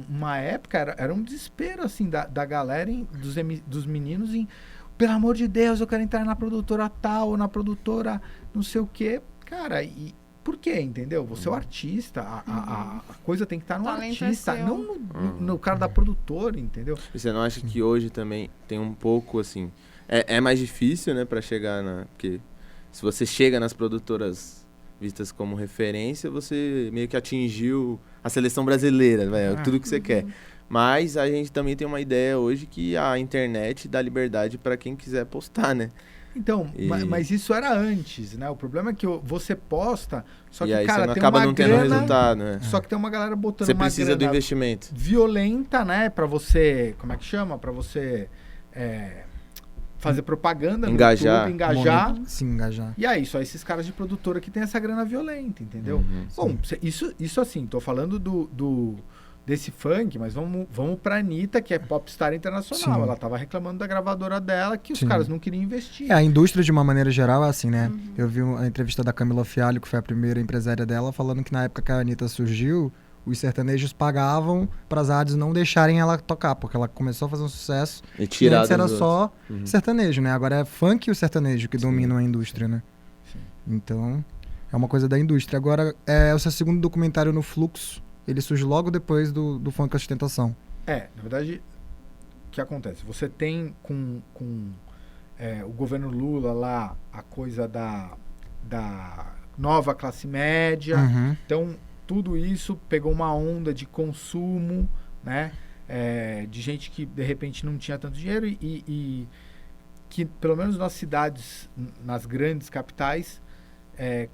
uma época era um desespero, assim, da galera, dos meninos em... Pelo amor de Deus, eu quero entrar na produtora tal, na produtora não sei o quê. Cara, e por quê, entendeu? Você é o artista, a coisa tem que estar no artista, não no cara da produtora, entendeu? E você não acha que hoje também tem um pouco, assim... É mais difícil, né, pra chegar porque se você chega nas produtoras vistas como referência, você meio que atingiu a seleção brasileira, tudo que você quer. Mas a gente também tem uma ideia hoje que a internet dá liberdade para quem quiser postar, né? Então, mas isso era antes, né? O problema é que você posta, só que, aí cara, você não tem acaba uma não tendo grana, resultado, né? Só que tem uma galera botando você uma precisa grana do investimento violenta, né? Pra você, como é que chama? Pra você fazer propaganda no YouTube, engajar. Sim, engajar. E aí, só esses caras de produtora que tem essa grana violenta, entendeu? Bom, isso assim, tô falando desse funk, mas vamos pra Anitta, que é popstar internacional. Sim. Ela tava reclamando da gravadora dela, que os caras não queriam investir. A indústria, de uma maneira geral, é assim, né? Eu vi a entrevista da Camila Fialho, que foi a primeira empresária dela, falando que na época que a Anitta surgiu, os sertanejos pagavam para as rádios não deixarem ela tocar, porque ela começou a fazer um sucesso e antes era só sertanejo, né? Agora é funk e o sertanejo que dominam a indústria, né? Sim. Então, é uma coisa da indústria. Agora, o seu segundo documentário no Fluxo, ele surge logo depois do Funk Ostentação. Na verdade, o que acontece? Você tem com o governo Lula lá a coisa da nova classe média. Então, tudo isso pegou uma onda de consumo, né? De gente que, de repente, não tinha tanto dinheiro e que, pelo menos nas cidades, nas grandes capitais,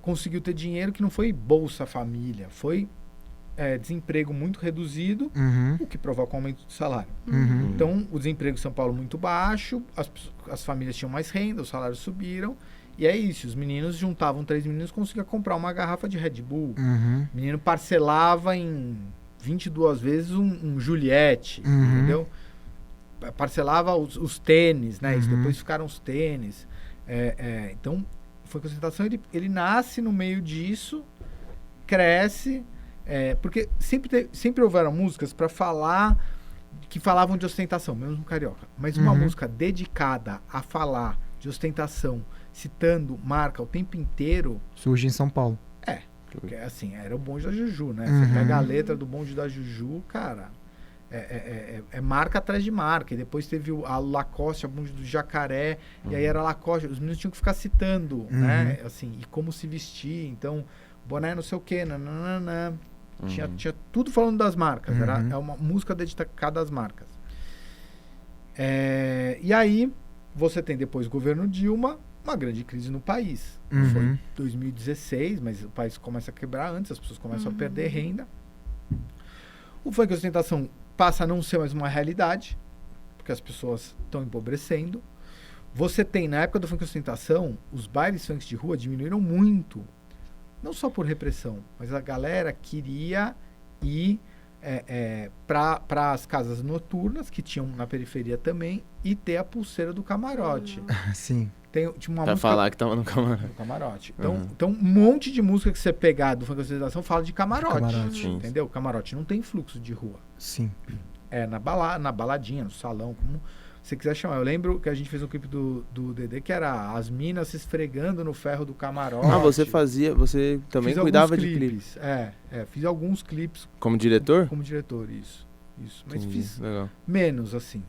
conseguiu ter dinheiro que não foi Bolsa Família, foi desemprego muito reduzido, o que provoca um aumento do salário. Então, o desemprego em São Paulo muito baixo, as famílias tinham mais renda, os salários subiram, e é isso, os meninos juntavam 3 meninos e conseguiam comprar uma garrafa de Red Bull. O menino parcelava em 22 vezes um Juliette, entendeu? Parcelava os tênis, né? Isso, depois ficaram os tênis. Então, foi concentração, ele nasce no meio disso, cresce, porque sempre houveram músicas para falar, que falavam de ostentação, mesmo no carioca. Mas uma música dedicada a falar de ostentação, citando marca o tempo inteiro... Surge em São Paulo. Porque assim, era o bonde da Juju, né? Você pega a letra do bonde da Juju, cara, é marca atrás de marca. E depois teve a Lacoste, a bonde do Jacaré, e aí era Lacoste. Os meninos tinham que ficar citando, né? Assim, e como se vestir. Então, boné não sei o quê, nananana. Tinha tudo falando das marcas. É uma música dedicada às marcas. E aí, você tem depois o governo Dilma, uma grande crise no país. Foi 2016, mas o país começa a quebrar antes, as pessoas começam a perder renda. O funk ostentação passa a não ser mais uma realidade, porque as pessoas estão empobrecendo. Você tem, na época do funk ostentação, os bailes funks de rua diminuíram muito. Não só por repressão, mas a galera queria ir para as casas noturnas, que tinham na periferia também, e ter a pulseira do camarote. Sim. Tinha uma pra música falar que tava no camarote. No camarote. Então, um monte de música que você pegar do funk ostentação fala de camarote. Entendeu? Camarote não tem fluxo de rua. Sim. Na baladinha, no salão, como você quiser chamar. Eu lembro que a gente fez um clipe do Dedê que era as minas se esfregando no ferro do camarote. Você também cuidava de clipes. Fiz alguns clipes. Como diretor? Como diretor, isso. Mas fiz legal. Menos, assim.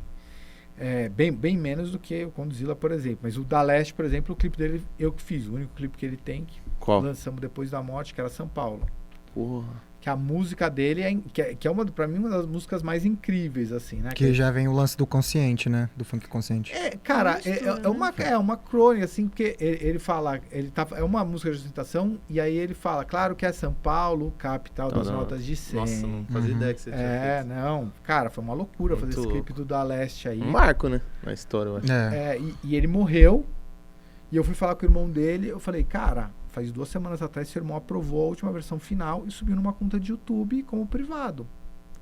Bem menos do que o Conduzi-la, por exemplo. Mas o da Leste, por exemplo, o clipe dele eu que fiz. O único clipe que ele tem, que lançamos depois da morte, que era São Paulo. Porra. Que a música dele que é pra mim uma das músicas mais incríveis, assim, né? Que já vem o lance do consciente, né? Do funk consciente. Cara, é uma crônica, assim, porque ele fala, é uma música de ostentação, e aí ele fala, claro que é São Paulo, capital das notas de 100. Nossa, não fazia ideia que você tinha feito. Não, cara, foi uma loucura fazer esse clipe do Da Leste aí. Um marco, né? Na história, eu acho. E ele morreu, E eu fui falar com o irmão dele, eu falei, cara, faz 2 semanas atrás seu irmão aprovou a última versão final e subiu numa conta de YouTube como privado.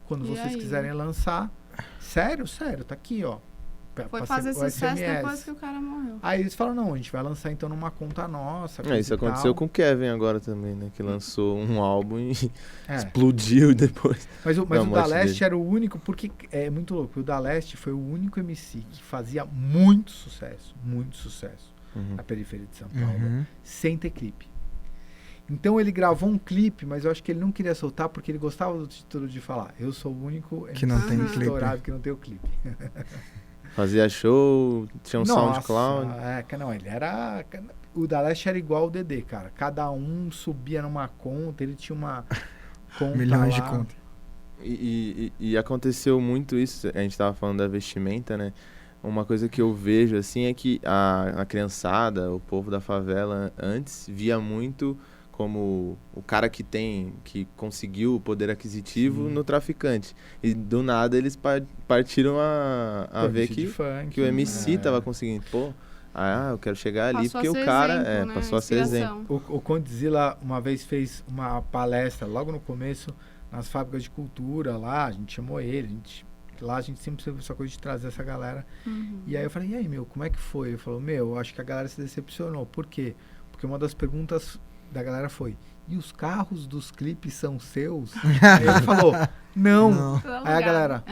Quando E vocês aí? quiserem lançar... Sério, tá aqui, ó. Foi Passei fazer o sucesso SMS. depois que o cara morreu. Aí eles falaram, não, a gente vai lançar então numa conta nossa. Isso aconteceu com o Kevin agora também, né? Que lançou um álbum e explodiu depois. Mas o da Da morte Leste dele. era o único, porque é muito louco. O Da Leste foi o único MC que fazia muito sucesso na periferia de São Paulo, Uhum. sem ter clipe. Então ele gravou um clipe, mas eu acho que ele não queria soltar porque ele gostava do título de falar. Eu sou o único Que não tem MC clipe. estourado que não tem o clipe. Fazia show, tinha um Nossa, SoundCloud. Não, ele era... O Da Leste era igual o Dedê, cara. Cada um subia numa conta, ele tinha uma conta Milhões lá. de contas. E aconteceu muito isso, a gente tava falando da vestimenta, né? Uma coisa que eu vejo, assim, é que a criançada, o povo da favela, antes via muito como o cara que conseguiu o poder aquisitivo Sim. no traficante. E do nada eles partiram a ver MC de funk, que o MC tava conseguindo. Pô, eu quero chegar ali, Passou porque a o ser cara exemplo, né? passou a ser exemplo. Inspiração. O Condzilla uma vez fez uma palestra logo no começo nas fábricas de cultura lá, a gente chamou ele, lá a gente sempre teve essa coisa de trazer essa galera. Uhum. E aí eu falei, e aí, meu, como é que foi? Ele falou, eu acho que a galera se decepcionou. Por quê? Porque uma das perguntas da galera foi, e os carros dos clipes são seus? Aí ele falou, não. Aí a galera,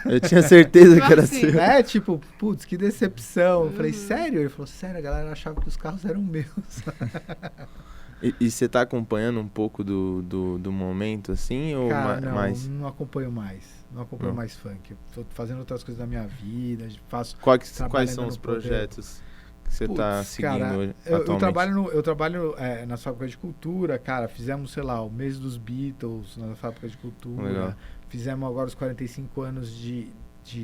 Eu tinha certeza que era Assim. seu. tipo, putz, que decepção. Eu falei, Uhum. sério? Ele falou, sério, a galera achava que os carros eram meus. E você tá acompanhando um pouco do momento, assim, ou Cara, mais? não acompanho mais. Não acompanho Não. mais funk. Eu tô fazendo outras coisas da minha vida, faço... Quais trabalhando são os no poder. projetos que você tá Putz, seguindo cara, hoje, eu atualmente? trabalho nas fábricas de cultura, cara. Fizemos, sei lá, o mês dos Beatles na fábrica de cultura. Legal. Fizemos agora os 45 anos de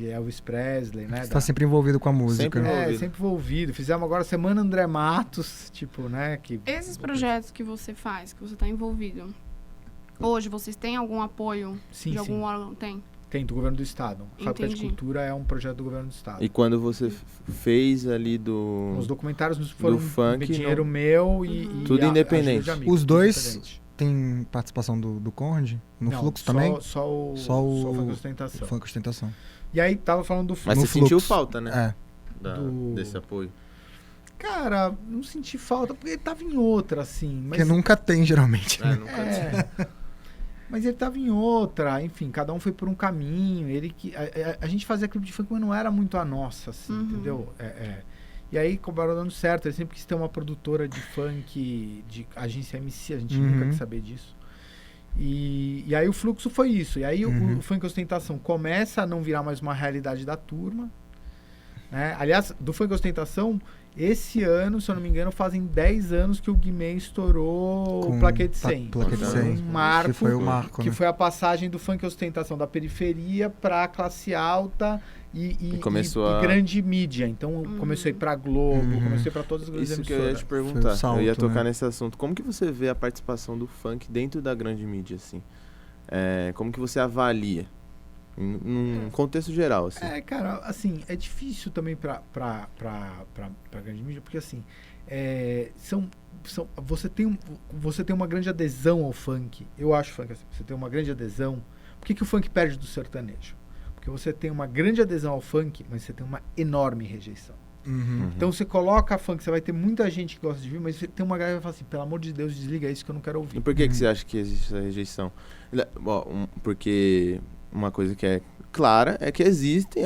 Elvis Presley, né? Você tá sempre envolvido com a música. Sempre envolvido. sempre envolvido. Fizemos agora a Semana André Matos, tipo, né? Que Esses projetos que você faz, que você está envolvido, hoje vocês têm algum apoio Sim, de sim. algum órgão? Tem? Tem do governo do estado. A fábrica de Entendi. cultura é um projeto do governo do estado. E quando você fez ali Os documentários foram funk, dinheiro meu e Tudo a independente. ajuda de amigos, Os dois independente. Tem participação do Conde? No Não, Fluxo só- também? Só o Funk Ostentação. Funk Ostentação. E aí tava falando do Mas No você sentiu Fluxo. falta, né? É. Desse apoio. Cara, não senti falta, porque ele tava em outra, assim. Mas, Porque nunca tem, geralmente. né? Nunca é, mas ele tava em outra, enfim, cada um foi por um caminho. A gente fazia clipe de funk, mas não era muito a nossa, assim, Uhum. entendeu? E aí acabaram dando certo. Ele sempre quis ter uma produtora de funk, de agência MC, a gente nunca Uhum. quis saber disso. E aí o fluxo foi isso. E aí Uhum. o funk ostentação começa a não virar mais uma realidade da turma. Né? Aliás, do funk ostentação, esse ano, se eu não me engano, fazem 10 anos que o Guimê estourou o Plaquete 100. Plaquete Uhum. 100. Um marco, Que foi o marco, que né? foi a passagem do funk ostentação da periferia para a classe alta E começou a- grande mídia. Então começou a ir para Globo, Uhum. começou a ir para todas as grandes Isso que eu ia emissoras. te perguntar. salto, eu ia tocar né? nesse assunto. Como que você vê a participação do funk dentro da grande mídia, assim? Como que você avalia? Num contexto geral, assim. Cara, assim, é difícil também pra grande mídia, porque assim, você tem uma grande adesão ao funk. Eu acho funk assim, você tem uma grande adesão. Por que o funk perde do sertanejo? Porque você tem uma grande adesão ao funk, mas você tem uma enorme rejeição. Uhum. Então você coloca funk, você vai ter muita gente que gosta de ouvir, mas você tem uma galera que vai falar assim, pelo amor de Deus, desliga isso que eu não quero E ouvir. por que você acha que existe essa rejeição? Porque uma coisa que é clara é que existe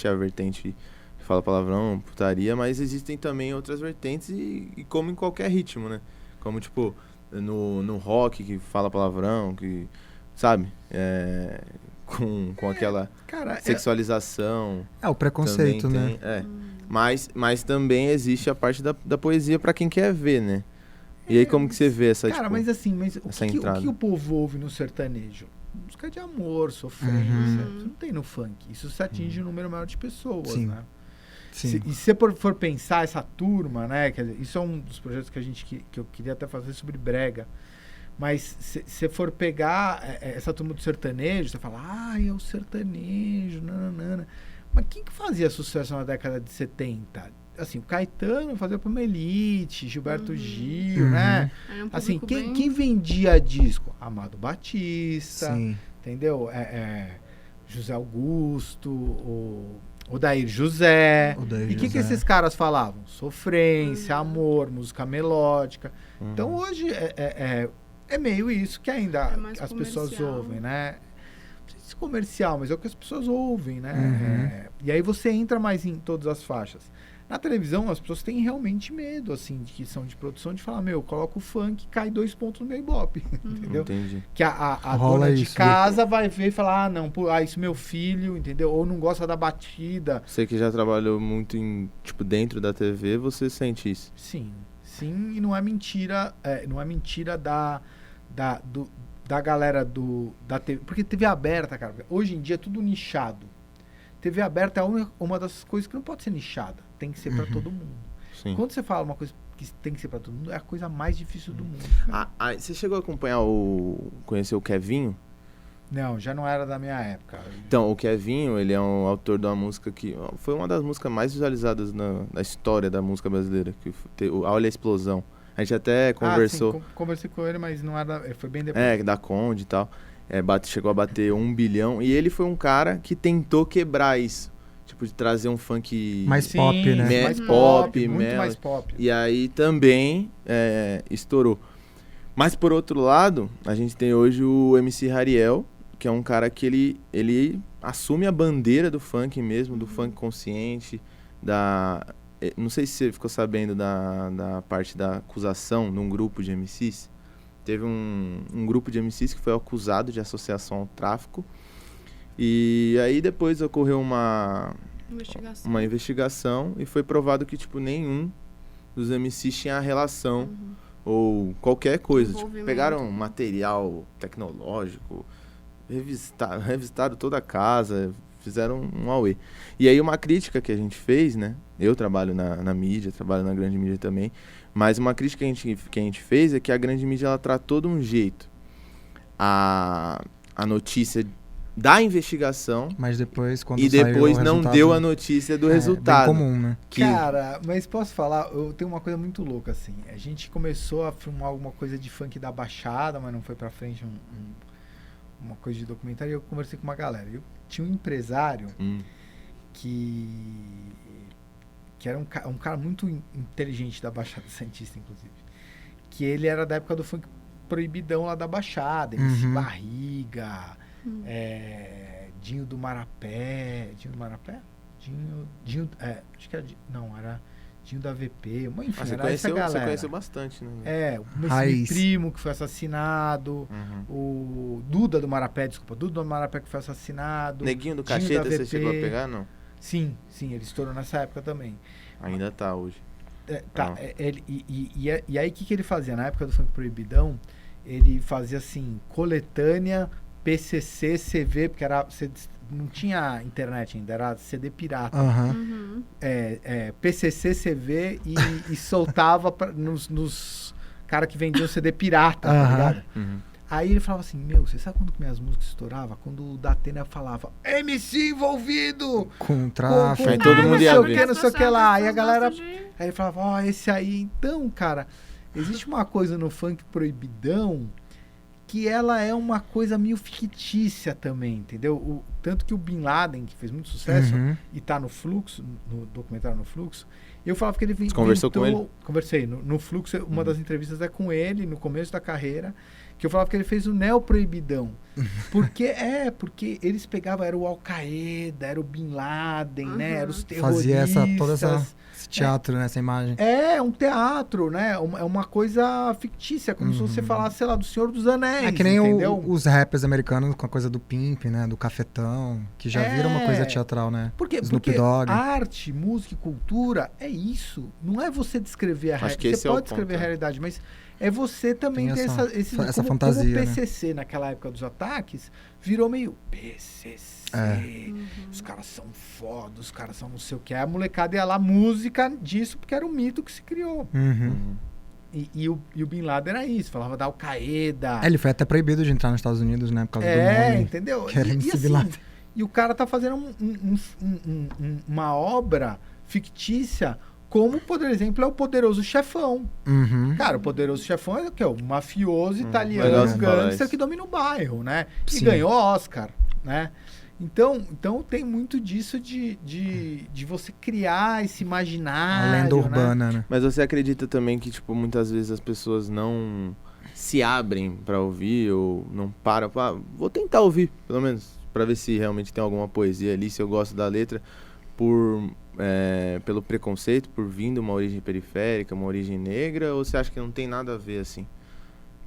a vertente que fala palavrão, putaria, mas existem também outras vertentes e como em qualquer ritmo, né? Como, tipo, no rock que fala palavrão, que, sabe? Com aquela Cara, sexualização. O preconceito, também né? tem, mas também existe a parte da poesia pra quem quer ver, né? E aí como que você vê essa, cara, tipo, mas assim, o essa que entrada? o povo ouve no sertanejo? Música de amor, sofrência. Uhum. Isso não tem no funk. Isso se atinge um número maior de pessoas, Sim. né? Sim. E se você for pensar essa turma, né? Quer dizer, isso é um dos projetos que eu queria até fazer sobre brega. Mas se você for pegar essa turma do sertanejo, você fala, é o sertanejo, nananana. Mas quem que fazia sucesso na década de 70? assim, o Caetano fazia pra uma elite, Gilberto Gil, né? Era um Assim, público quem, bem- quem vendia disco? Amado Batista, Sim. entendeu? José Augusto, o Dair José. O Dair E o que José. esses caras falavam? Sofrência, amor, música melódica. Uhum. Então hoje é meio isso que ainda É mais as pessoas comercial. ouvem, né? Não sei se comercial, mas é o que as pessoas ouvem, né? Uhum. E aí você entra mais em todas as faixas. Na televisão, as pessoas têm realmente medo, assim, de que são de produção, de falar, meu, coloca o funk, cai 2 pontos no meu Ibope, entendeu? Entendi. Que a Rola dona de isso, casa vai ver e falar, não, pô, isso é meu filho, entendeu? Ou não gosta da batida. Você que já trabalhou muito em, tipo, dentro da TV, você sente isso? Sim, e não é mentira, não é mentira da galera da TV, porque TV aberta, cara, hoje em dia é tudo nichado. TV aberta é uma das coisas que não pode ser nichada, tem que ser pra todo mundo. Sim. Quando você fala uma coisa que tem que ser pra todo mundo, é a coisa mais difícil do mundo. Você chegou a acompanhar conhecer o Kevinho? Não, já não era da minha época. Então, o Kevinho, ele é um autor de uma música que foi uma das músicas mais visualizadas na história da música brasileira, que Olha a Explosão. A gente até conversou, Ah, sim, conversei com ele, mas não era, foi bem depois. da Conde e tal, chegou a bater 1 bilhão, e ele foi um cara que tentou quebrar isso, tipo, de trazer um funk Mais Sim, pop, né? mais Pop, muito melody. mais pop. E aí também estourou. Mas por outro lado, a gente tem hoje o MC Hariel, que é um cara que ele assume a bandeira do funk mesmo, do funk consciente, não sei se você ficou sabendo da parte da acusação num grupo de MCs. Teve um grupo de MCs que foi acusado de associação ao tráfico. E aí depois ocorreu uma investigação e foi provado que, tipo, nenhum dos MCs tinha relação ou qualquer coisa. Tipo, Envolvimento. pegaram material tecnológico, revistaram toda a casa, fizeram um auê. E aí uma crítica que a gente fez, né? Eu trabalho na mídia, trabalho na grande mídia também, mas uma crítica que a gente fez é que a grande mídia ela tratou de um jeito a notícia da investigação Mas depois, quando e saiu depois o não resultado, deu a notícia do resultado. Bem comum, né? Cara, mas posso falar, eu tenho uma coisa muito louca, assim. A gente começou a filmar alguma coisa de funk da Baixada, mas não foi pra frente uma coisa de documentário, e eu conversei com uma galera. Eu tinha um empresário que era um cara muito inteligente da Baixada Santista, inclusive. Que ele era da época do funk proibidão lá da Baixada, MC Barriga, Dinho do Marapé. Dinho do Marapé? Acho que era. Não, era Dinho da VP. Mas enfim, Você era essa galera. Você conheceu bastante, né? O Raiz. Primo, que foi assassinado. O Duda do Marapé, desculpa. Duda do Marapé, que foi assassinado. Neguinho do Dinho Cacheta, da você VP. chegou a pegar, não? Sim, ele estourou nessa época também. Ainda tá hoje. E aí o que ele fazia? Na época do funk proibidão, ele fazia assim, coletânea, PCC, CV, porque não tinha internet ainda, era CD pirata. PCC, CV e soltava nos caras que vendiam CD pirata, tá ligado? Aí ele falava assim, você sabe quando que minhas músicas estouravam? Quando o Datena falava, MC envolvido! Com tráfico. Aí todo mundo ia ver. Não sei o que lá. Aí a galera... gostam de- Aí ele falava, esse aí. Então, cara, existe uma coisa no funk proibidão que ela é uma coisa meio fictícia também, entendeu? Tanto que o Bin Laden, que fez muito sucesso, e tá no Fluxo, no documentário no Fluxo, eu falava que ele Você conversou com ele? Conversei. No Fluxo, uma das entrevistas é com ele, no começo da carreira, que eu falava que ele fez o neoproibidão. Porque eles pegavam, era o Al-Qaeda, era o Bin Laden, né? Era os terroristas. Fazia todo esse teatro, né? Essa imagem. É um teatro, né? É uma coisa fictícia, como se você falasse, sei lá, do Senhor dos Anéis, É que nem entendeu? os rappers americanos com a coisa do pimp, né? Do cafetão, que já vira uma coisa teatral, né? Porque Snoop Dogg. arte, música e cultura é isso. Não é você descrever a Acho que realidade. esse Você é o pode descrever ponto, a realidade, mas é você também Tem ter essa como fantasia, como o né? PCC naquela época dos ataques virou meio PCC. Os caras são foda, os caras são não sei o que. A molecada ia lá, música disso, porque era um mito que se criou. E o Bin Laden era isso, falava da Al-Qaeda. Ele foi até proibido de entrar nos Estados Unidos, né? Por causa do nome. Entendeu? Que era E MC assim, Bin Laden. e o cara tá fazendo uma obra fictícia Como, por exemplo, é o Poderoso Chefão. Uhum. Cara, o Poderoso Chefão é o quê? Um mafioso legal italiano, você falar gangster isso. que domina o bairro, né? E Sim. ganhou Oscar, né? Então tem muito disso de você criar esse imaginário, A lenda né? urbana, né? Mas você acredita também que, tipo, muitas vezes as pessoas não se abrem pra ouvir ou não param pra... vou tentar ouvir, pelo menos, pra ver se realmente tem alguma poesia ali, se eu gosto da letra, pelo preconceito, por vir de uma origem periférica, uma origem negra, ou você acha que não tem nada a ver, assim?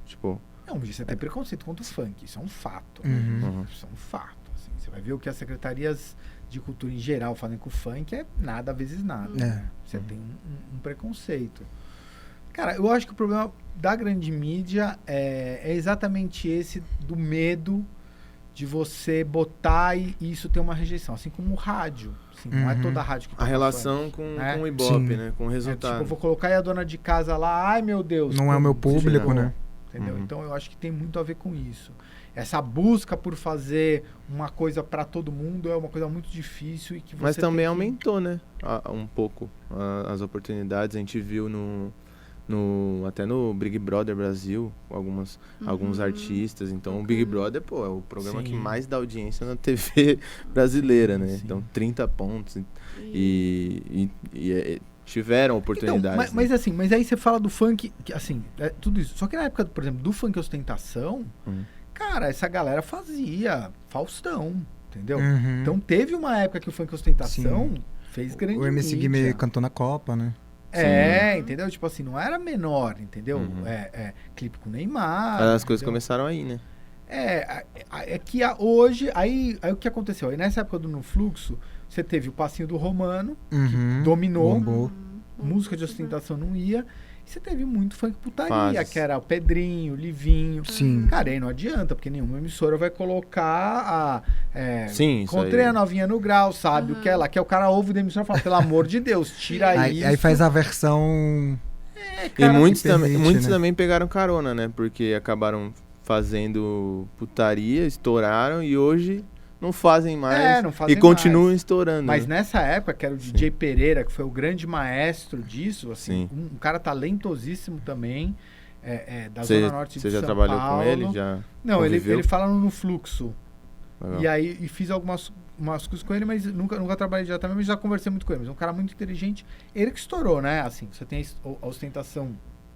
Tipo... Não, você tem preconceito contra o funk, isso é um fato. Uhum. Isso é um fato. Assim. Você vai ver o que as secretarias de cultura em geral fazem com o funk é nada vezes nada. É. Né? Você tem um preconceito. Cara, eu acho que o problema da grande mídia é exatamente esse do medo de você botar e isso ter uma rejeição. Assim como o rádio. Assim, não é Uhum. toda a rádio que A toca relação funk, com né? o Ibope, Sim. né? Com o resultado. Tipo, eu vou colocar aí a dona de casa lá, ai meu Deus. Não é o meu pô, público, desligou. né? Entendeu? Uhum. Então eu acho que tem muito a ver com isso. Essa busca por fazer uma coisa pra todo mundo é uma coisa muito difícil e que você Mas também tem que- aumentou, né? Um pouco as oportunidades. A gente viu até no Big Brother Brasil, alguns artistas. Então, o Big Brother, pô, é o programa Sim. que mais dá audiência na TV brasileira, né? Sim. Então, 30 pontos. Tiveram oportunidades. Então, mas aí você fala do funk, que, assim, tudo isso. Só que na época, por exemplo, do funk ostentação, cara, essa galera fazia Faustão, entendeu? Uhum. Então teve uma época que o funk ostentação fez grande O MC mídia. Guimê cantou na Copa, né? Entendeu? Tipo assim, não era menor, entendeu? Uhum. Clipe com Neymar. As coisas entendeu? começaram aí, né? É que hoje, aí o que aconteceu? Aí nessa época do No Fluxo, você teve o passinho do Romano, Uhum. dominou, Bombou. música de ostentação não ia, e você teve muito funk putaria, Fases. que era o Pedrinho, o Livinho. Sim. Cara, aí não adianta, porque nenhuma emissora vai colocar Sim, isso encontrei aí. a novinha no grau, sabe o que é lá, que é o cara ouve da emissora e fala, pelo amor de Deus, tira isso. Aí faz a versão... E muitos, que permite, muitos né? também pegaram carona, né? Porque acabaram fazendo putaria, estouraram e hoje não fazem mais não fazem e continuam mais. estourando. Mas né? nessa época, que era o DJ Pereira, que foi o grande maestro disso, assim, Sim. um cara talentosíssimo também, da Você Zona Norte de você já São trabalhou Paulo. com ele? Já Não, ele conviveu? fala no Fluxo. Legal. E aí fiz umas coisas com ele, mas nunca trabalhei diretamente, mas já conversei muito com ele. Mas é um cara muito inteligente. Ele que estourou, né? Assim, você tem a ostentação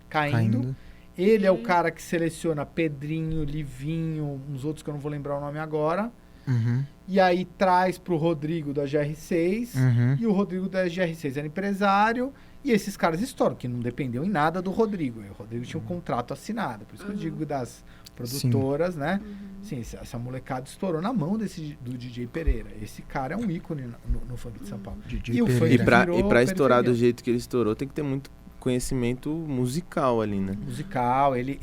caindo. Ele é o cara que seleciona Pedrinho, Livinho, uns outros que eu não vou lembrar o nome agora. Uhum. E aí traz pro Rodrigo da GR6. Uhum. E o Rodrigo da GR6 era empresário. E esses caras estouram, que não dependiam em nada do Rodrigo. O Rodrigo tinha um contrato assinado. Por isso que eu digo das produtoras, né? Sim, essa molecada estourou na mão do DJ Pereira. Esse cara é um ícone no funk de São Paulo. DJ E o Pereira. funk E pra virou estourar do periferia. jeito que ele estourou, tem que ter muito conhecimento musical ali, né? Musical, ele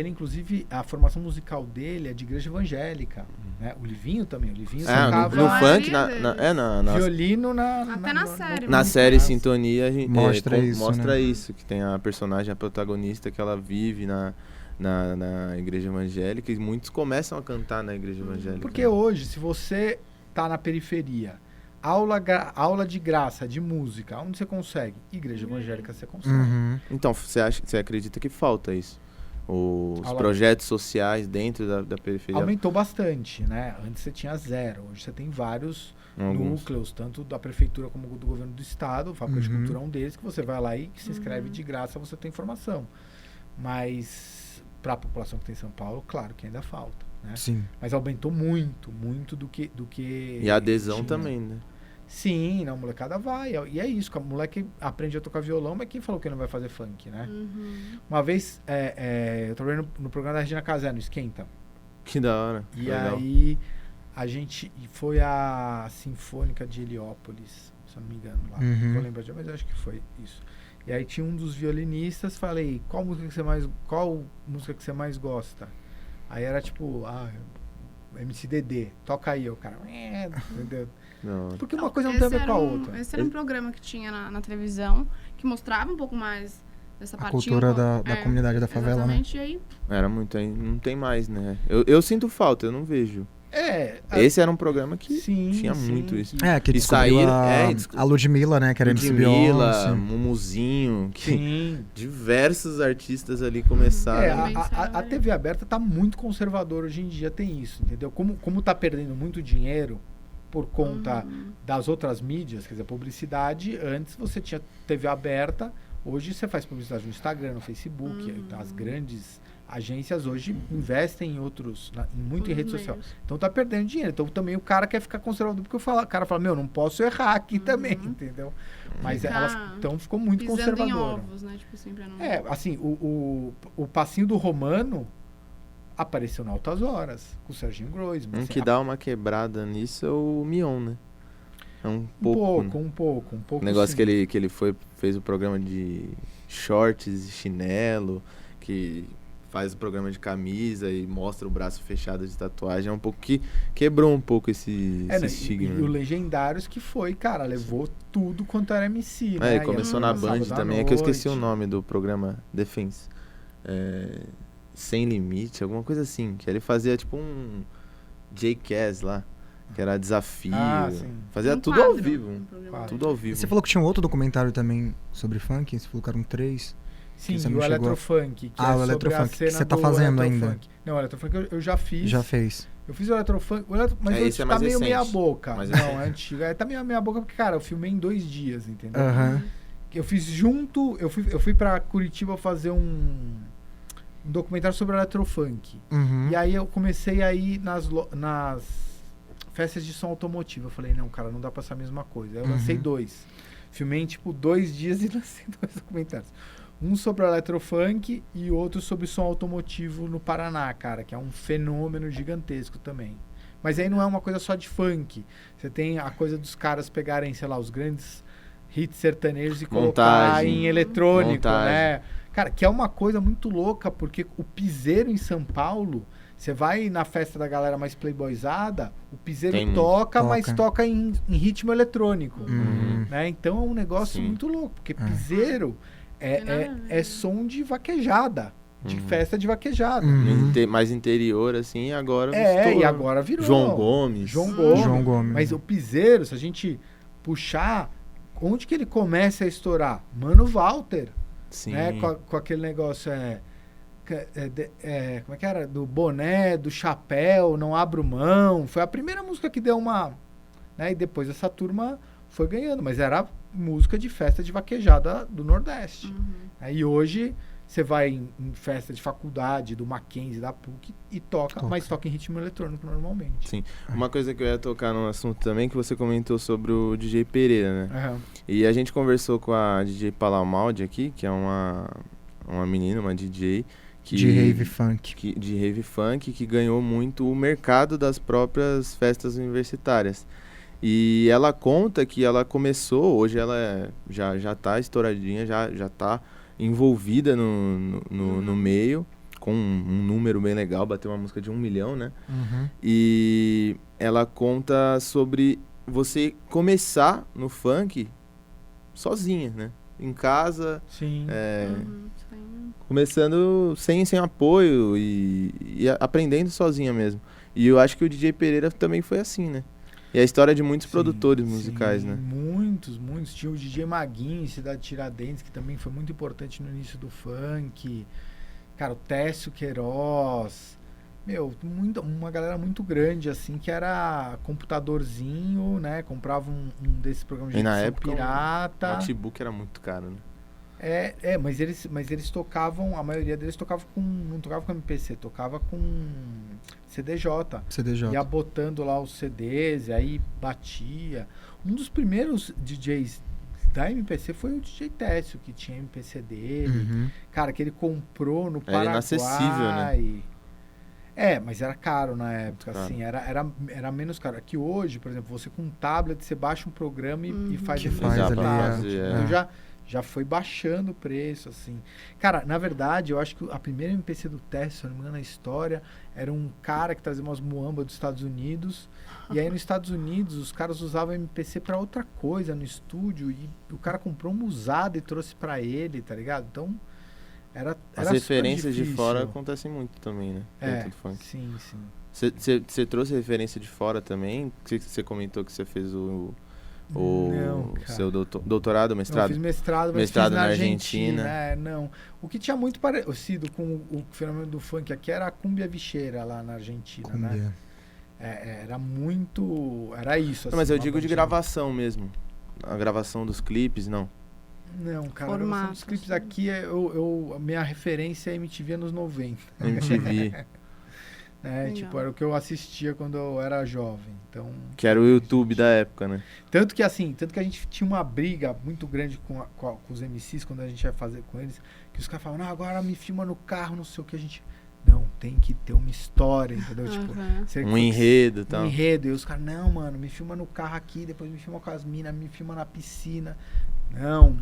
inclusive, a formação musical dele é de igreja evangélica, né? O Livinho também, o Livinho tocava no A funk, maioria violino Até na série. na série Sintonia, a gente Mostra isso, mostra né? isso, que tem a personagem, a protagonista, que ela vive na igreja evangélica, e muitos começam a cantar na igreja evangélica. Porque hoje, se você tá na periferia, aula de graça, de música, onde você consegue? Igreja evangélica você consegue. Uhum. Então, você acredita que falta isso? Os Aula- projetos sociais dentro da periferia? Aumentou bastante, né? Antes você tinha 0, hoje você tem vários Alguns. núcleos, tanto da prefeitura como do governo do estado, o Faculdade de Uhum. Cultura é um deles, que você vai lá e se inscreve de graça, você tem informação. Mas para a população que tem em São Paulo, claro que ainda falta, né? Sim. Mas aumentou muito do que E a adesão tinha. também, né? Sim, não, a molecada vai. E é isso, que a moleque aprende a tocar violão, mas quem falou que não vai fazer funk, né? Uma vez, eu trabalhei no programa da Regina Casé, no Esquenta. Que da hora. E Legal. aí, a gente foi a Sinfônica de Heliópolis, se eu não me engano, lá. Uhum. Não vou lembrar de, mas eu acho que foi isso. E aí tinha um dos violinistas, falei, qual música que você mais gosta? Aí era tipo, MC Dedê, toca aí, o cara, entendeu? Não. Porque uma coisa não tem a ver com a outra. Esse era um programa que tinha na televisão, que mostrava um pouco mais dessa A parte. cultura da comunidade da favela, né? Exatamente, e aí Era muito aí. Não tem mais, né? Eu sinto falta, eu não vejo. Esse era um programa que Sim, tinha sim, muito isso. Que E descobriu saíram- a Ludmilla, né? Que era MC Ludmilla, Beyoncé. Mumuzinho, que Sim. diversos artistas ali começaram. A TV aberta tá muito conservadora hoje em dia, tem isso, entendeu? Como tá perdendo muito dinheiro por conta das outras mídias, quer dizer, publicidade, antes você tinha TV aberta, hoje você faz publicidade no Instagram, no Facebook, as grandes agências hoje investem muito em rede social. Então tá perdendo dinheiro. Então também o cara quer ficar conservador, porque o cara fala, não posso errar aqui também, entendeu? Mas então ficou muito conservadora. Em ovos, né? Tipo assim, pra não... assim, o passinho do Romano apareceu na Altas Horas, com o Serginho Groisman. Que dá uma quebrada nisso é o Mion, né? É um pouco. Um pouco. O negócio que ele fez o programa de shorts e chinelo, que faz o programa de camisa e mostra o braço fechado de tatuagem, é um pouco que quebrou um pouco esse estigma. E o Legendários que foi, cara, levou tudo quanto era MC, né? E começou na Band também, é que eu esqueci o nome do programa Defense. Sem Limite, alguma coisa assim, que ele fazia tipo um J-Caz lá, que era desafio, fazia tudo ao vivo, tudo ao vivo. Você falou que tinha um outro documentário também sobre funk, você falou que eram 3. Sim, o Eletrofunk, que é o Eletrofunk, que você tá fazendo ainda. Não, o Eletrofunk eu já fiz. Já fez. Eu fiz o Eletrofunk, mas esse tá meio meia boca. Não, é antigo. Tá meio meia boca porque, cara, eu filmei em 2 dias, entendeu? Eu fiz junto, eu fui pra Curitiba fazer um documentário sobre o Eletrofunk. E aí eu comecei a ir nas festas de som automotivo. Eu falei, não, cara, não dá pra ser a mesma coisa. Aí eu lancei 2. Filmei em, 2 dias e lancei 2 documentários. Um sobre o Eletrofunk e outro sobre som automotivo no Paraná, cara, que é um fenômeno gigantesco também. Mas aí não é uma coisa só de funk. Você tem a coisa dos caras pegarem, sei lá, os grandes hits sertanejos e colocar em eletrônico, né? Cara, que é uma coisa muito louca, porque o piseiro em São Paulo, você vai na festa da galera mais playboyzada, o piseiro toca, mas toca em ritmo eletrônico. Né? Então é um negócio muito louco, porque piseiro é som de vaquejada, de festa de vaquejada. Mais interior, assim, agora e agora virou. João Gomes. Mas o piseiro, se a gente puxar, onde que ele começa a estourar? Mano Walter. Sim. Né? Com aquele negócio como é que era? Do boné, do chapéu, não abro mão. Foi a primeira música que deu uma... Né? E depois essa turma foi ganhando. Mas era música de festa de vaquejada do Nordeste. E hoje você vai em festa de faculdade, do Mackenzie, da PUC, e toca, mas toca em ritmo eletrônico normalmente. Sim. Uma coisa que eu ia tocar no assunto também, que você comentou sobre o DJ Pereira, né? E a gente conversou com a DJ Palamaldi aqui, que é uma menina, uma DJ... de rave funk. De rave funk, que ganhou muito o mercado das próprias festas universitárias. E ela conta que ela começou, hoje ela já tá estouradinha, já tá envolvida no meio, com um número bem legal, bateu uma música de 1 milhão, né? E ela conta sobre você começar no funk sozinha, né? Em casa, começando sem apoio e aprendendo sozinha mesmo. E eu acho que o DJ Pereira também foi assim, né? E a história de muitos produtores musicais, né? Muitos. Tinha o DJ Maguinho em Cidade Tiradentes, que também foi muito importante no início do funk. Cara, o Técio Queiroz. Uma galera muito grande, assim, que era computadorzinho, né? Comprava um desses programas de edição pirata. O notebook era muito caro, né? Mas eles tocavam, a maioria deles não tocava com MPC, tocava com CDJ. Ia botando lá os CDs, e aí batia. Um dos primeiros DJs da MPC foi o DJ Técio, que tinha MPC dele. Cara, que ele comprou no Paraguai. Inacessível, né? Mas era caro na época, assim, era menos caro. Aqui hoje, por exemplo, você com um tablet, você baixa um programa e faz ali. Então já foi baixando o preço, assim. Cara, na verdade, eu acho que a primeira MPC do Técio, se eu não me engano, na história, era um cara que trazia umas muambas dos Estados Unidos. E aí, nos Estados Unidos, os caras usavam MPC pra outra coisa no estúdio. E o cara comprou uma usada e trouxe pra ele, tá ligado? Então, era as referências de fora acontecem muito também, né? Sim. Você trouxe referência de fora também? Você comentou que você fez o Não, seu doutorado, Não, eu mestrado? fiz mestrado, mas Mestrado fiz na na Argentina. Argentina. Não. O que tinha muito parecido com o fenômeno do funk aqui era a cumbia bicheira lá na Argentina, né? Cumbia. Era muito... Era isso, Não, mas assim, eu uma digo de bandinha. gravação mesmo. A gravação dos clipes, não. Não, cara, a gravação Formato, dos clipes assim. aqui, a minha referência é MTV anos 90. MTV. Né? Legal. Tipo, era o que eu assistia quando eu era jovem. Então, Que era o YouTube da época, né? tanto que a gente tinha uma briga muito grande com os MCs quando a gente ia fazer com eles, que os caras falavam, não, agora me filma no carro, não sei o que, a gente... Não, tem que ter uma história, entendeu? Tipo, Aham. você- Um enredo e um tal. enredo. E os caras, não, mano, me filma no carro aqui, depois me filma com as minas, me filma na piscina. Não.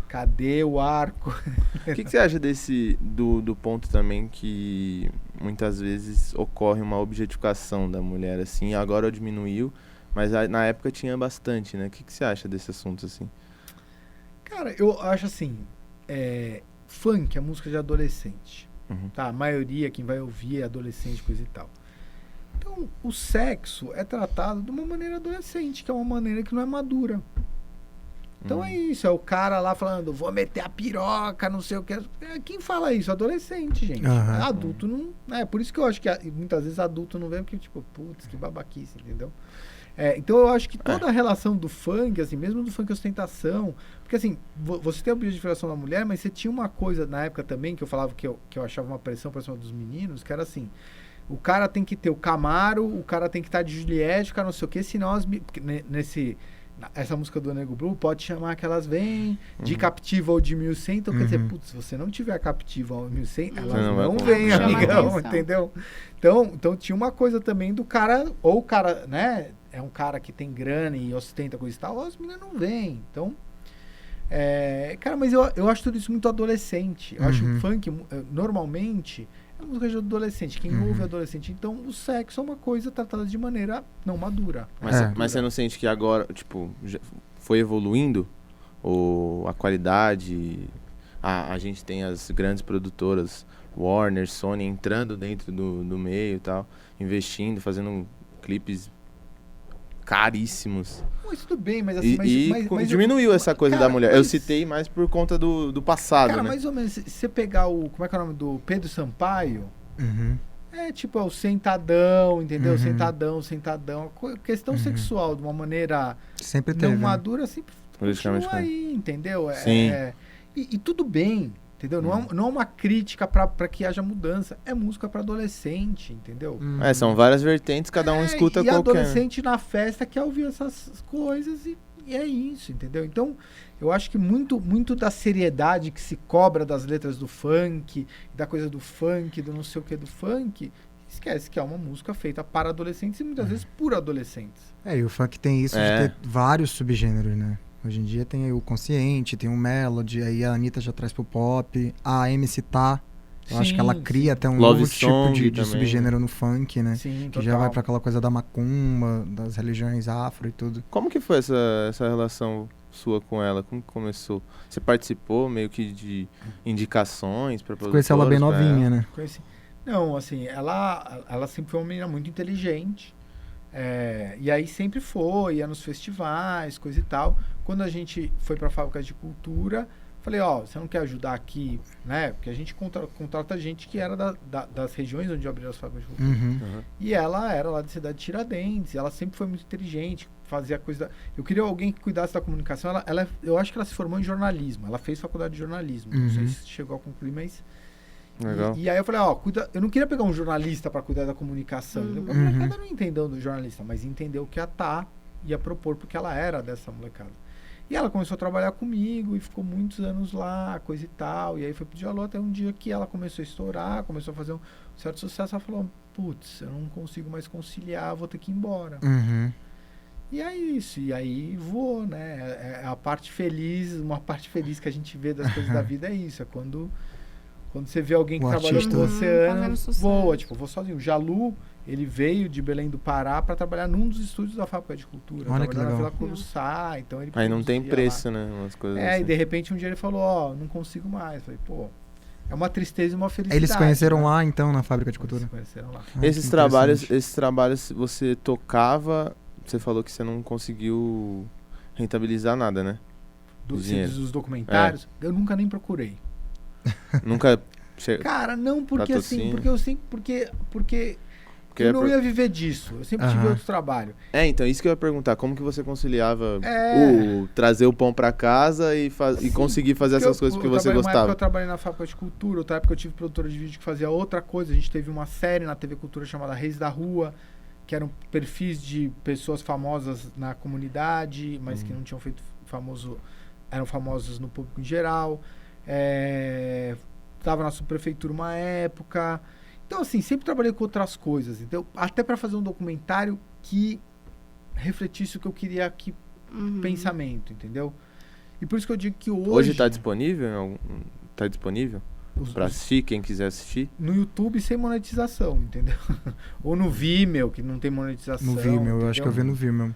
Cadê o arco? O que você acha do ponto também que muitas vezes ocorre uma objetificação da mulher, assim, agora diminuiu, mas na época tinha bastante, né? O que você acha desse assunto, assim? Cara, eu acho assim, funk é música de adolescente. Uhum. Tá? A maioria, quem vai ouvir é adolescente, coisa e tal. Então, o sexo é tratado de uma maneira adolescente, que é uma maneira que não é madura. Então é isso, é o cara lá falando, vou meter a piroca, não sei o que. Quem fala isso? Adolescente, gente. Aham. Adulto não. É por isso que eu acho que muitas vezes adulto não vê, porque, tipo, putz, que babaquice, entendeu? Então eu acho que toda a relação do funk, assim, mesmo do funk ostentação, porque assim, você tem a objetificação da mulher, mas você tinha uma coisa na época também, que eu falava que eu achava uma pressão pra cima dos meninos, que era assim, o cara tem que ter o Camaro, o cara tem que estar de Juliette, o cara não sei o que, senão essa música do Nego Blue pode chamar que elas vêm de captiva ou de 1100, então quer dizer, putz, se você não tiver captiva ou 1100, elas não vai não comprar. vêm, Chama amigão, atenção. entendeu? Então tinha uma coisa também do cara, ou o cara, né, é um cara que tem grana e ostenta coisa e tal, as meninas não vêm, então... cara, mas eu acho tudo isso muito adolescente. Eu acho que o funk, normalmente, é música de adolescente. Quem ouve é adolescente. Então, o sexo é uma coisa tratada de maneira não madura. Mas você não sente que agora, tipo, já foi evoluindo? Ou a qualidade... A gente tem as grandes produtoras, Warner, Sony, entrando dentro do meio e tal, investindo, fazendo clipes caríssimos. Mas tudo bem, mas assim... mas diminuiu essa coisa cara, da mulher. mas- Eu citei mais por conta do passado, Cara, né? mais ou menos, se você pegar como é que é o nome do Pedro Sampaio... Uhum. Tipo, é o sentadão, entendeu? Uhum. Sentadão. A questão sexual, de uma maneira Sempre não teve. né? madura, sempre Politicamente continua correto. aí, entendeu? Sim. E tudo bem, entendeu? Não é uma crítica pra que haja mudança. É música pra adolescente, entendeu? São várias vertentes, cada um escuta e qualquer. adolescente na festa quer ouvir essas coisas e é isso, entendeu? Então, eu acho que muito da seriedade que se cobra das letras do funk, da coisa do funk, do não sei o que do funk, esquece que é uma música feita para adolescentes e muitas vezes por adolescentes. E o funk tem isso de ter vários subgêneros, né? Hoje em dia tem aí o consciente, tem o melody, aí a Anitta já traz pro pop, a MC Tá, eu acho que ela cria até um Love novo tipo song de também, subgênero no funk, né? Sim, Que já vai pra aquela coisa da macumba, das religiões afro e tudo. Como que foi essa relação sua com ela? Como que começou? Você participou meio que de indicações pra produtoras? Conheci ela bem pra novinha, né? Conheci. Não, assim, ela sempre foi uma menina muito inteligente. E aí sempre ia nos festivais, coisa e tal. Quando a gente foi para fábricas de cultura, falei, você não quer ajudar aqui, né? Porque a gente contrata gente que era das regiões onde abriram as fábricas de cultura. Uhum. E ela era lá da cidade de Tiradentes, ela sempre foi muito inteligente, fazia coisa... Eu queria alguém que cuidasse da comunicação. Eu acho que ela se formou em jornalismo, ela fez faculdade de jornalismo. Não sei se chegou a concluir, mas... Legal. E aí eu falei, eu não queria pegar um jornalista para cuidar da comunicação. A molecada não entendeu do jornalista, mas entendeu o que a Tá ia propor, porque ela era dessa molecada. E ela começou a trabalhar comigo e ficou muitos anos lá, coisa e tal. E aí foi pro Dialô até um dia que ela começou a estourar, começou a fazer um certo sucesso. Ela falou, putz, eu não consigo mais conciliar, vou ter que ir embora. Uhum. E é isso, e aí voou, né? A parte feliz, uma parte feliz que a gente vê das coisas da vida é isso, é quando você vê alguém que O trabalhou artista. com você Fazendo anos, sucesso. voa, tipo, eu vou sozinho. O Jalu, ele veio de Belém do Pará para trabalhar num dos estúdios da Fábrica de Cultura. Olha que trabalhou na legal. Vila Curuçá, então ele Aí não tem produzia preço, lá. né? Umas coisas E assim. de repente um dia ele falou, não consigo mais. Falei, pô, é uma tristeza e uma felicidade. Eles se conheceram né? lá, então, na Fábrica de Cultura? Eles se conheceram lá. Ah, Esses que trabalhos, interessante. você tocava, você falou que você não conseguiu rentabilizar nada, né? Dinheiro. Dos documentários, eu nunca nem procurei. Nunca Cara, não, porque assim, Patrocínio. porque eu sempre, porque eu não ia viver disso. Eu sempre tive Aham. outro trabalho. Então, isso que eu ia perguntar, como que você conciliava É. trazer o pão pra casa e Sim, conseguir fazer porque essas coisas que você Uma época gostava? eu trabalhei na Fábrica de Cultura, outra época eu tive produtora de vídeo que fazia outra coisa. A gente teve uma série na TV Cultura chamada Reis da Rua, que eram perfis de pessoas famosas na comunidade, mas que não tinham feito eram famosos no público em geral. Tava na subprefeitura uma época. Então, assim, sempre trabalhei com outras coisas. Então, até para fazer um documentário que refletisse o que eu queria aqui, pensamento, entendeu? E por isso que eu digo que Hoje tá disponível? Tá disponível? Pra os- assistir, quem quiser assistir? no YouTube sem monetização, entendeu? Ou no Vimeo, que não tem monetização. No Vimeo, eu acho que eu vi entendeu? no Vimeo.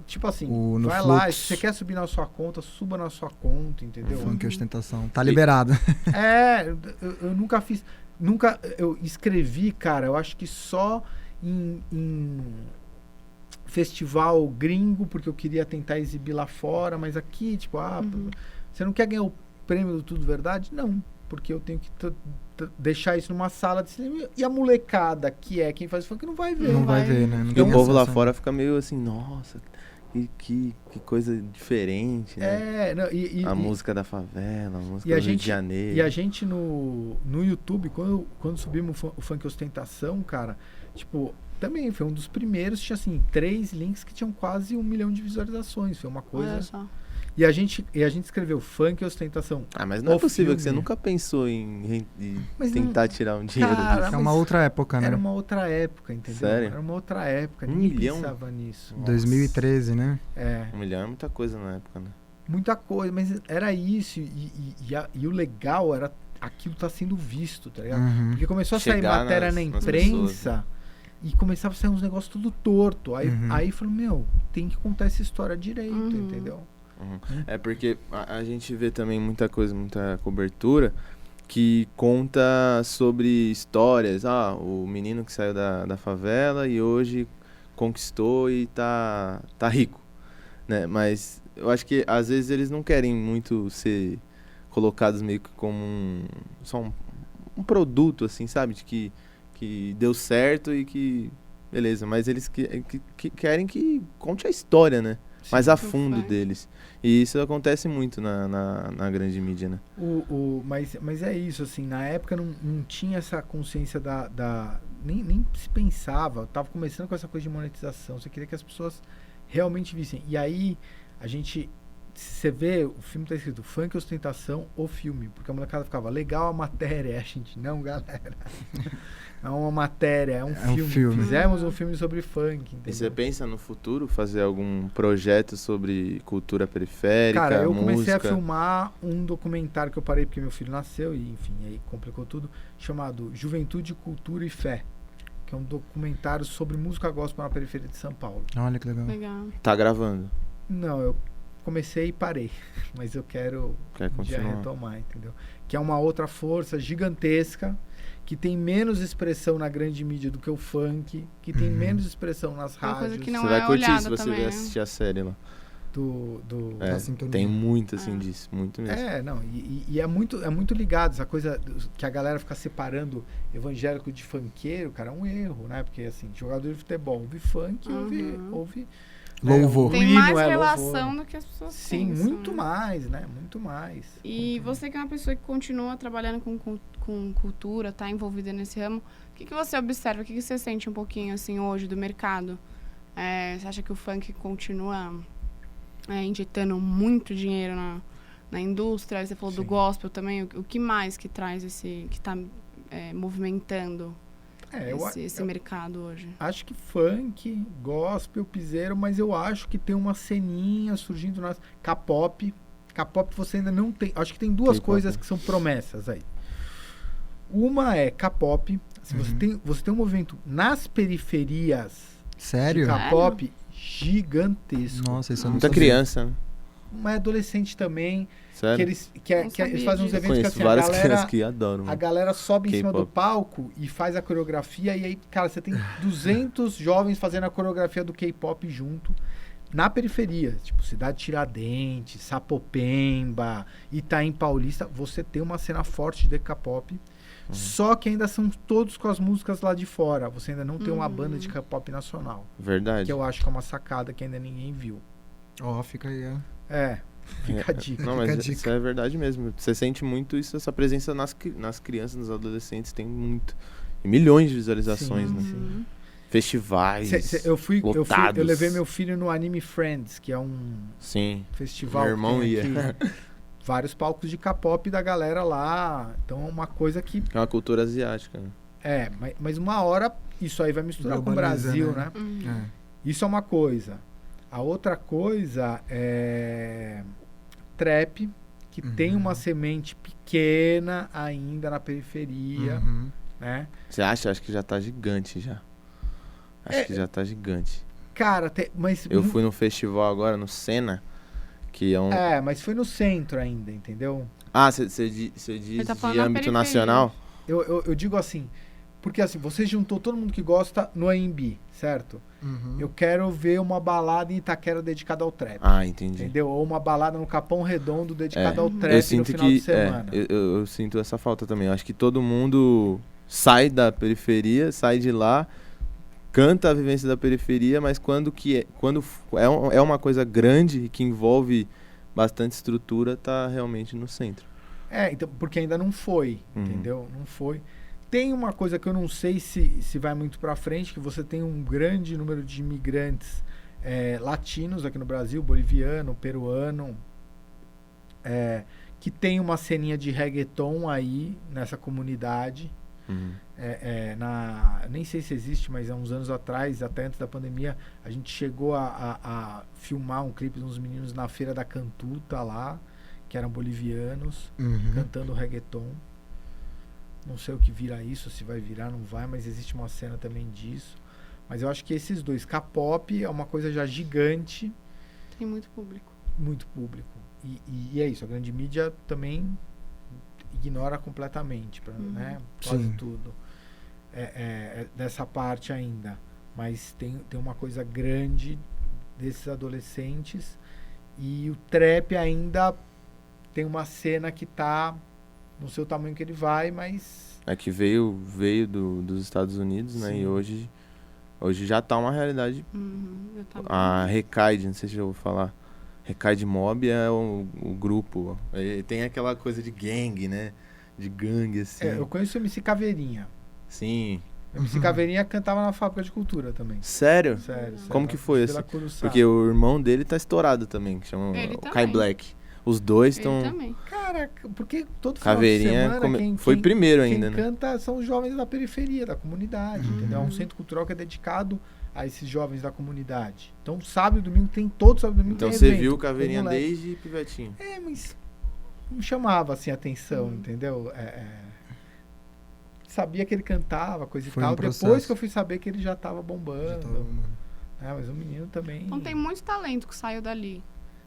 Tipo assim, No vai lá, Flux. se você quer subir na sua conta, suba na sua conta, entendeu? Funk e ostentação. Tá liberado. Eu nunca fiz. Eu escrevi, cara, eu acho que só em festival gringo, porque eu queria tentar exibir lá fora, mas aqui, tipo, você não quer ganhar o prêmio do Tudo Verdade? Não, porque eu tenho que deixar isso numa sala de cinema e a molecada, que é quem faz funk, não vai ver. Não vai ver, né? Não E tem o povo lá acesso, né? fora fica meio assim, nossa, que coisa diferente, né? A música da favela, a música do Rio de Janeiro. E a gente no YouTube, quando subimos o Funk Ostentação, cara, tipo, também foi um dos primeiros, tinha assim, 3 links que tinham quase 1 milhão de visualizações. Foi uma coisa. Olha só. E a gente escreveu Funk Ostentação. Mas não é O possível que você filme. nunca pensou em Mas tentar tirar um dinheiro Cara, disso. É uma outra época, né? Era uma outra época, entendeu? Sério? Era uma outra época. 1 Ninguém milhão? pensava nisso. 2013, né? 1 milhão é muita coisa na época, né? Muita coisa, mas era isso. E o legal era aquilo tá sendo visto, tá ligado? Uhum. Porque começou a sair Chegar matéria nas na pessoas, imprensa e começava a sair uns negócios tudo torto. Aí Uhum. falou, tem que contar essa história direito, Uhum. entendeu? É porque a gente vê também muita coisa, muita cobertura que conta sobre histórias. O menino que saiu da favela e hoje conquistou e tá rico, né? Mas eu acho que às vezes eles não querem muito ser colocados meio que como só um produto, assim, sabe? De que deu certo e que... Beleza, mas eles que querem que conte a história, né? Mais a fundo deles. E isso acontece muito na grande mídia, né? Mas é isso, assim, na época não tinha essa consciência nem se pensava, tava começando com essa coisa de monetização, você queria que as pessoas realmente vissem. E aí, você vê, o filme tá escrito Funk Ostentação, o filme, porque a molecada ficava, legal a matéria, a gente, não, galera. É uma matéria, é um filme. Fizemos um filme sobre funk, entendeu? E você pensa no futuro fazer algum projeto sobre cultura periférica, Cara, eu música? comecei a filmar um documentário que eu parei porque meu filho nasceu e, enfim, aí complicou tudo, chamado Juventude, Cultura e Fé, que é um documentário sobre música gospel na periferia de São Paulo. Olha que legal. Legal. Tá gravando? Não, eu comecei e parei, mas eu quero Quer um dia continuar? retomar, entendeu? Que é uma outra força gigantesca, que tem menos expressão na grande mídia do que o funk, que tem menos expressão nas Uma coisa rádios que não Você é vai curtir olhada se você também, vier né? assistir a série lá. do É, sintonia. tem muito assim disso, muito mesmo. E é muito ligado, essa coisa que a galera fica separando evangélico de funkeiro, cara, é um erro, né? Porque, assim, jogador de futebol ouve funk, ouve Louvor. né, Tem o mais hino é relação louvor. do que as pessoas Sim, pensam, muito né? mais, né? Muito mais. E você que é uma pessoa que continua trabalhando com cultura, tá envolvida nesse ramo, o que você observa, o que você sente um pouquinho, assim, hoje do mercado? Você acha que o funk continua injetando muito dinheiro na indústria? Você falou do gospel também, o que mais que traz que tá movimentando esse mercado hoje? Acho que funk, gospel, piseiro, mas eu acho que tem uma ceninha surgindo na K-pop. K-pop você ainda não tem. Acho que tem duas coisas que são promessas aí. Uma é K-pop. Assim, você tem um movimento nas periferias Sério? de K-pop gigantesco. Nossa, isso eu não Muita sabia. criança, né? Mas adolescente também. Sério? Não eles fazem uns sabia eventos que Conheço assim, várias crianças que adoram. a galera sobe em cima do K-pop. palco e faz a coreografia, e aí, cara, você tem 200 jovens fazendo a coreografia do K-pop junto, na periferia, tipo Cidade Tiradentes, Sapopemba, Itaim Paulista, você tem uma cena forte de K-pop, só que ainda são todos com as músicas lá de fora, você ainda não tem uma banda de K-pop nacional, Verdade. que eu acho que é uma sacada que ainda ninguém viu. Ó, fica aí, ó. Fica a dica. Não, Fica a mas dica. isso é verdade mesmo. Você sente muito isso, essa presença nas crianças, nos adolescentes, tem muito. E milhões de visualizações, Sim, né? sim. Festivais. Eu lotados. levei meu filho no Anime Friends, que é um Sim. festival Meu irmão que tem ia. aqui. Vários palcos de K-pop da galera lá. Então é uma coisa que. É uma cultura asiática, né? Mas uma hora isso aí vai misturar com o Globaliza, Brasil, né? né? É. Isso é uma coisa. A outra coisa é trap, que tem uma semente pequena ainda na periferia, Uhum. né? Você acha? Acho que já tá gigante já. Acho que já tá gigante. Cara, mas Eu fui num festival agora, no Sena, que é um... mas foi no centro ainda, entendeu? Ah, você diz tá falando de na âmbito periferia. nacional? Eu digo assim, porque assim, você juntou todo mundo que gosta no AMB, certo? Uhum. Eu quero ver uma balada em Itaquera dedicada ao trap. Ah, entendi. Entendeu? Ou uma balada no Capão Redondo dedicada ao Eu trap no sinto final de semana. eu sinto essa falta também. Eu acho que todo mundo sai da periferia, sai de lá, canta a vivência da periferia, mas quando é uma coisa grande e que envolve bastante estrutura, tá realmente no centro. Então, porque ainda não foi, entendeu? Não foi. Tem uma coisa que eu não sei se vai muito pra frente, que você tem um grande número de imigrantes latinos aqui no Brasil, boliviano, peruano, que tem uma ceninha de reggaeton aí nessa comunidade. Nem sei se existe, mas há uns anos atrás, até antes da pandemia, a gente chegou a filmar um clipe de uns meninos na Feira da Cantuta lá, que eram bolivianos, cantando reggaeton. Não sei o que vira isso, se vai virar, não vai, mas existe uma cena também disso. Mas eu acho que esses dois, K-pop é uma coisa já gigante. Tem muito público. Muito público. E é isso, a grande mídia também ignora completamente, né? Quase tudo. Dessa parte ainda. Mas tem uma coisa grande desses adolescentes. E o trap ainda tem uma cena que tá no seu tamanho que ele vai, mas... É que veio dos Estados Unidos, né? Sim. E hoje já tá uma realidade. A Recaide, não sei se eu vou falar. Recaide Mob é o grupo. Tem aquela coisa de gangue, né? De gangue, assim. Eu conheço o MC Caveirinha. Sim. O MC Caveirinha cantava na Fábrica de Cultura também. Sério? Sério. Como que foi Vila assim? Curuçá. Porque o irmão dele tá estourado também, que chama Ele o Kai também. Black. Os dois Ele estão... também. Cara, porque todo final de Caveirinha semana foi primeiro quem ainda, né? canta são os jovens da periferia, da comunidade, entendeu? É um centro cultural que é dedicado a esses jovens da comunidade. Então, sábado e domingo tem todo sábado e domingo Então tem você evento, viu o com Caveirinha moleque. desde pivetinho. Mas não chamava assim a atenção, entendeu? Sabia que ele cantava, coisa Foi e tal. um processo. Depois que eu fui saber que ele já tava bombando. Já tava, mano. Mas o menino também. Então tem muito talento que saiu dali,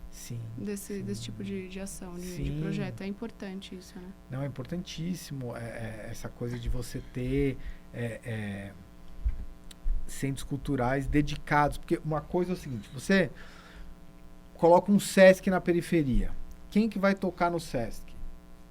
Sim. desse tipo de ação, de Sim. projeto. É importante isso, né? Não, é importantíssimo essa coisa de você ter centros culturais dedicados. Porque uma coisa é o seguinte, você coloca um Sesc na periferia. Quem que vai tocar no Sesc?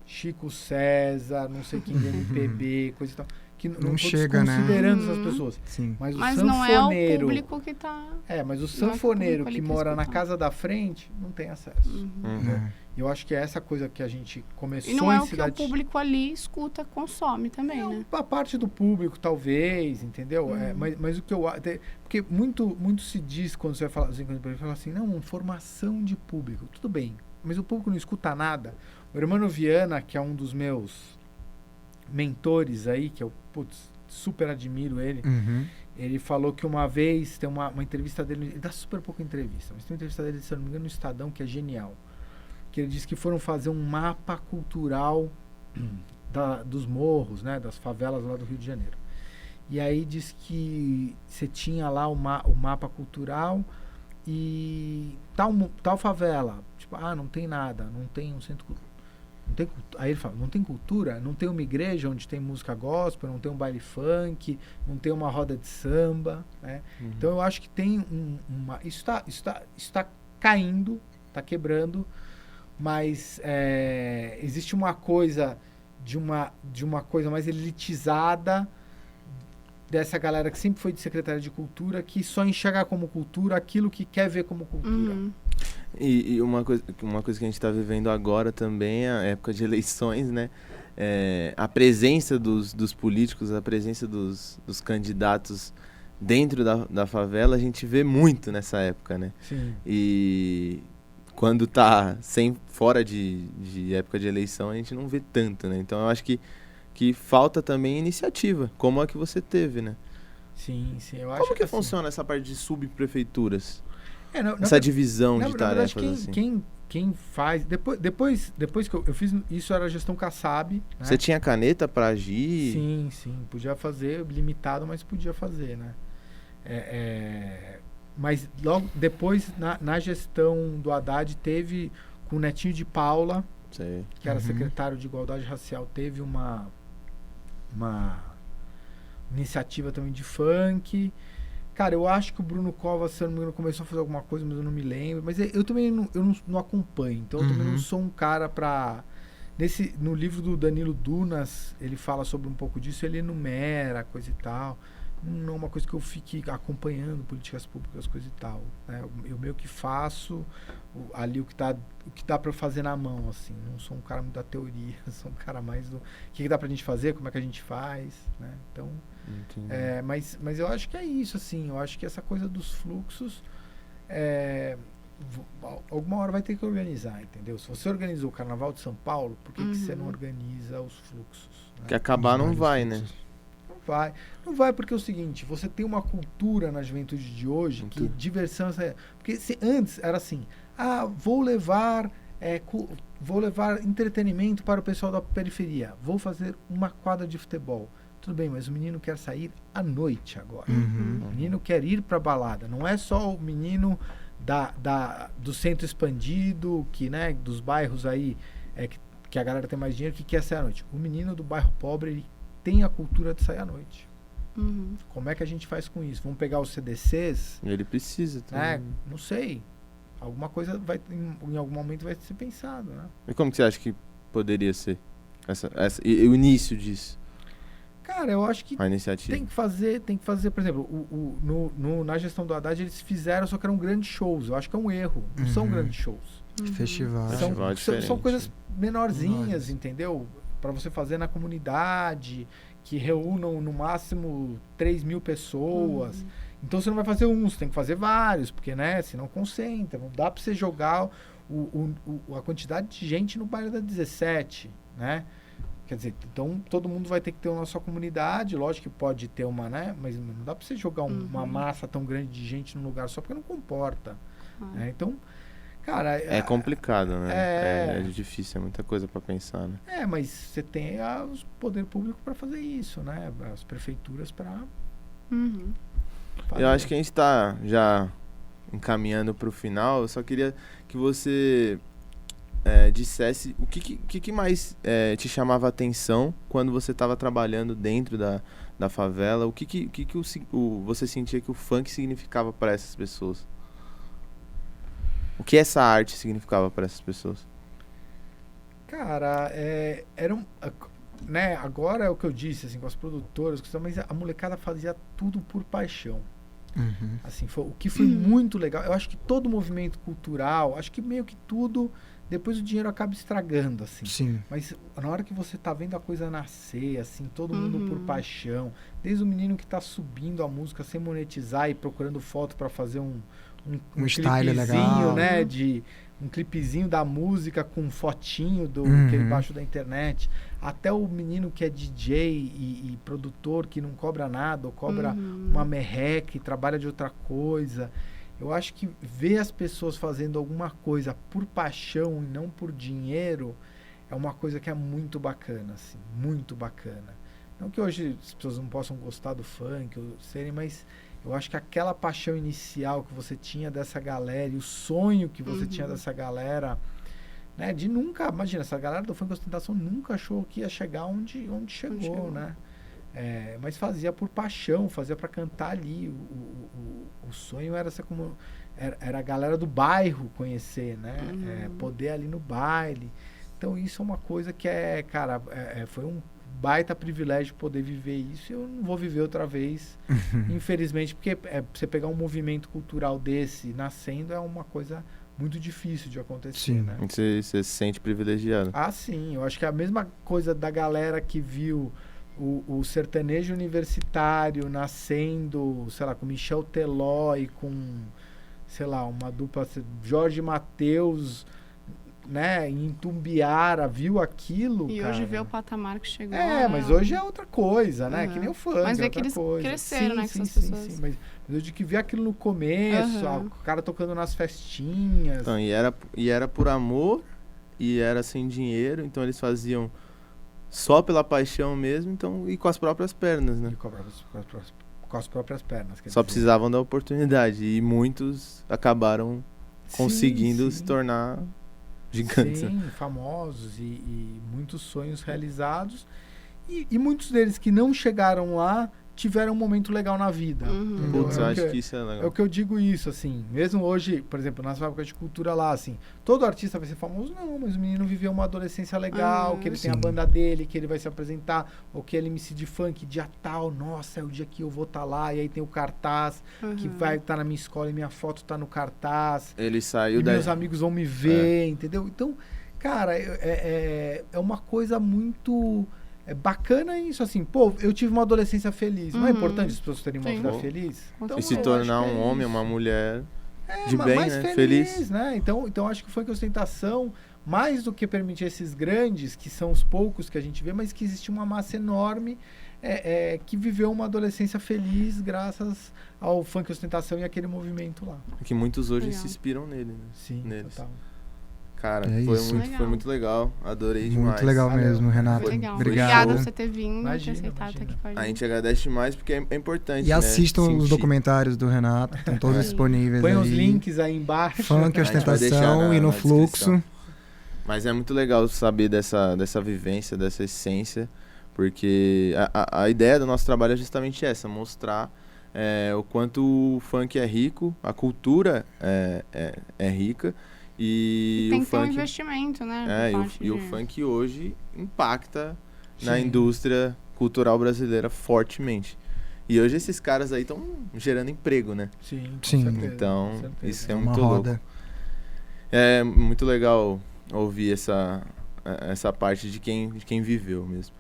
Chico César, não sei quem do MPB, coisa e tal. Que não tô chega, né? desconsiderando essas pessoas. Sim. Mas o Mas não é o sanfoneiro... público que tá... mas o não é o sanfoneiro público ali que que mora na escuta. casa da frente não tem acesso. Uhum. E eu acho que é essa coisa que a gente começou E não é em o que o cidade... público ali escuta, consome também, né? A parte do público, talvez, entendeu? Mas o que eu... Porque muito se diz quando você fala assim, não, formação de público. Tudo bem, mas o público não escuta nada. O Hermano Viana, que é um dos meus mentores aí, que eu super admiro ele, ele falou que uma vez, tem uma entrevista dele, ele dá super pouca entrevista, mas tem uma entrevista dele, se eu não me engano, no Estadão, que é genial. Que ele disse que foram fazer um mapa cultural dos morros, né, das favelas lá do Rio de Janeiro. E aí diz que você tinha lá o mapa cultural e tal favela, tipo, não tem nada, não tem um centro cultural. Aí ele fala, não tem cultura? Não tem uma igreja onde tem música gospel, não tem um baile funk, não tem uma roda de samba, né? Então eu acho que tem isso está caindo, está quebrando, mas existe uma coisa de uma coisa mais elitizada dessa galera que sempre foi de secretaria de cultura, que só enxerga como cultura aquilo que quer ver como cultura. E uma coisa que a gente está vivendo agora também é a época de eleições, né? A presença dos políticos, a presença dos candidatos dentro da favela, a gente vê muito nessa época, né? Sim. E quando tá fora de época de eleição, a gente não vê tanto, né? Então eu acho que falta também iniciativa, como a que você teve, né? Sim, eu acho como que assim, funciona essa parte de subprefeituras? na Essa divisão de verdade, tarefas, assim. Quem faz... Depois que eu fiz... Isso era a gestão Kassab, né? Você tinha caneta para agir? Sim. Podia fazer, limitado, mas podia fazer, né? Mas logo depois, na gestão do Haddad, teve com o Netinho de Paula, Sei. que era secretário de Igualdade Racial, teve uma iniciativa também de funk. Cara, eu acho que o Bruno Covas, se eu não me engano, começou a fazer alguma coisa, mas eu não me lembro. Mas eu também não acompanho, então eu também não sou um cara pra... No livro do Danilo Dunas, ele fala sobre um pouco disso, ele enumera coisa e tal. Não é uma coisa que eu fique acompanhando políticas públicas, coisa e tal, né? Eu meio que faço ali o que dá pra fazer na mão, assim. Não sou um cara muito da teoria, sou um cara mais do que dá pra gente fazer, como é que a gente faz, né? Então, mas eu acho que é isso, assim. Eu acho que essa coisa dos fluxos, alguma hora vai ter que organizar, entendeu? Se você organizou o Carnaval de São Paulo, por que você não organiza os fluxos? Né? Que acabar não vai, né? Não vai porque é o seguinte, você tem uma cultura na juventude de hoje que diversão... Porque antes era assim, vou levar entretenimento para o pessoal da periferia, vou fazer uma quadra de futebol. Tudo bem, mas o menino quer sair à noite agora. O menino quer ir para balada. Não é só o menino do centro expandido, né, dos bairros aí, que a galera tem mais dinheiro, que quer sair à noite. O menino do bairro pobre, ele tem a cultura de sair à noite. Como é que a gente faz com isso? Vamos pegar os CDCs? Ele precisa também. Não sei. Alguma coisa em algum momento vai ser pensado, né? E como que você acha que poderia ser o início disso? Cara, eu acho que a iniciativa. tem que fazer, por exemplo, na gestão do Haddad eles fizeram, só que eram grandes shows. Eu acho que é um erro. Não são grandes shows. Festival. São coisas menorzinhas, entendeu? Para você fazer na comunidade, que reúnam no máximo 3.000 pessoas. Então você não vai fazer você tem que fazer vários, porque, né, senão concentra. Não dá para você jogar a quantidade de gente no bairro da 17, né? Quer dizer, então todo mundo vai ter que ter uma sua comunidade, lógico que pode ter uma, né? Mas não dá para você jogar uma massa tão grande de gente num lugar só, porque não comporta. Né? Então, cara... É complicado, né? É difícil, é muita coisa para pensar, né? Mas você tem o poder público para fazer isso, né? As prefeituras para... Eu acho que a gente está já encaminhando para o final. Eu só queria que você... dissesse o que mais te chamava a atenção quando você estava trabalhando dentro da favela, o que você sentia que o funk significava para essas pessoas? O que essa arte significava para essas pessoas? Cara, né, agora é o que eu disse, assim, com as produtoras, mas a molecada fazia tudo por paixão. Assim, o que foi muito legal. Eu acho que todo movimento cultural, acho que meio que tudo... Depois o dinheiro acaba estragando, assim. Sim. Mas na hora que você tá vendo a coisa nascer, assim, todo mundo por paixão, desde o menino que tá subindo a música sem monetizar e procurando foto para fazer um style clipezinho, legal, né? Um clipezinho da música com fotinho que ele baixo da internet, até o menino que é DJ e produtor que não cobra nada, ou cobra uma merreca e trabalha de outra coisa. Eu acho que ver as pessoas fazendo alguma coisa por paixão e não por dinheiro é uma coisa que é muito bacana, assim, muito bacana. Não que hoje as pessoas não possam gostar do funk, mas eu acho que aquela paixão inicial que você tinha dessa galera e o sonho que você tinha dessa galera, né? De nunca, imagina, essa galera do Funk Ostentação nunca achou que ia chegar onde chegou, né? Mas fazia por paixão, fazia para cantar ali. O sonho era ser como... Era a galera do bairro conhecer, né? Poder ali no baile. Então isso é uma coisa que cara, foi um baita privilégio poder viver isso. Eu não vou viver outra vez, infelizmente, porque você pegar um movimento cultural desse nascendo é uma coisa muito difícil de acontecer. Sim. Né? Você se sente privilegiado. Ah, sim. Eu acho que é a mesma coisa da galera que viu o sertanejo universitário nascendo, sei lá, com Michel Teló e com, sei lá, uma dupla, Jorge Mateus, né, em Itumbiara, viu aquilo, E cara. hoje vê o patamar que chegou. Mas hoje é outra coisa, né? Que nem o funk, Mas vê outra que eles coisa. cresceram, né, com essas pessoas. Sim. Mas hoje que vê aquilo no começo, o cara tocando nas festinhas. Então, e era por amor, e era sem dinheiro, então eles faziam só pela paixão mesmo, então, e com as próprias pernas, né? E com as próprias pernas. Só precisavam da oportunidade, e muitos acabaram conseguindo se tornar gigantes. Sim, famosos e muitos sonhos realizados. E muitos deles que não chegaram lá tiveram um momento legal na vida. Putz, eu acho que isso é legal. É o que eu digo isso, assim. Mesmo hoje, por exemplo, nas fábricas de cultura lá, assim, todo artista vai ser famoso? Não, mas o menino viveu uma adolescência legal, que ele tem a banda dele, que ele vai se apresentar, ou que ele MC de funk, dia tal, nossa, é o dia que eu vou estar lá, e aí tem o cartaz, que vai estar na minha escola e minha foto tá no cartaz. Ele saiu meus amigos vão me ver, entendeu? Então, cara, é uma coisa muito... bacana isso, assim, pô, eu tive uma adolescência feliz. Não é importante as pessoas terem uma vida feliz? Então, e se tornar um homem, uma mulher de bem, mais né? Feliz, né? Então acho que foi que a ostentação, mais do que permitir esses grandes, que são os poucos que a gente vê, mas que existe uma massa enorme que viveu uma adolescência feliz graças ao funk ostentação e aquele movimento lá. Que muitos hoje se inspiram nele, né? Sim, neles. total. Cara, foi muito legal. Adorei demais. Muito legal mesmo, Renato. Foi legal. Obrigado. Obrigada por você ter vindo, Imagina, ter aceitado estar aqui com a gente. A gente agradece demais porque é importante. E assistam os sentir. documentários do Renato, estão todos disponíveis. Põe aí. os links aí embaixo. Funk, ostentação e no fluxo. Mas é muito legal saber dessa vivência, dessa essência, porque a ideia do nosso trabalho é justamente essa, mostrar o quanto o funk é rico, a cultura é rica. E tem o que ter funk, um investimento, né? O funk hoje impacta na indústria cultural brasileira fortemente. E hoje esses caras aí estão gerando emprego, né? Sim. Certeza, então, isso é uma muito roda. louco. É muito legal ouvir essa parte de quem viveu mesmo.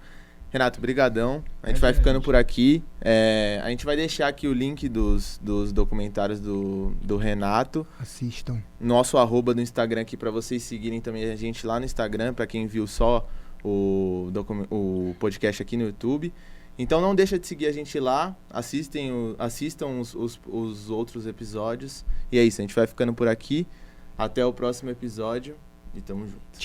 Renato, brigadão. A gente vai ficando por aqui. A gente vai deixar aqui o link dos documentários do Renato. Assistam. Nosso @ do Instagram aqui para vocês seguirem também a gente lá no Instagram, para quem viu só o podcast aqui no YouTube. Então não deixa de seguir a gente lá, assistam os outros episódios. E é isso, a gente vai ficando por aqui. Até o próximo episódio e tamo junto.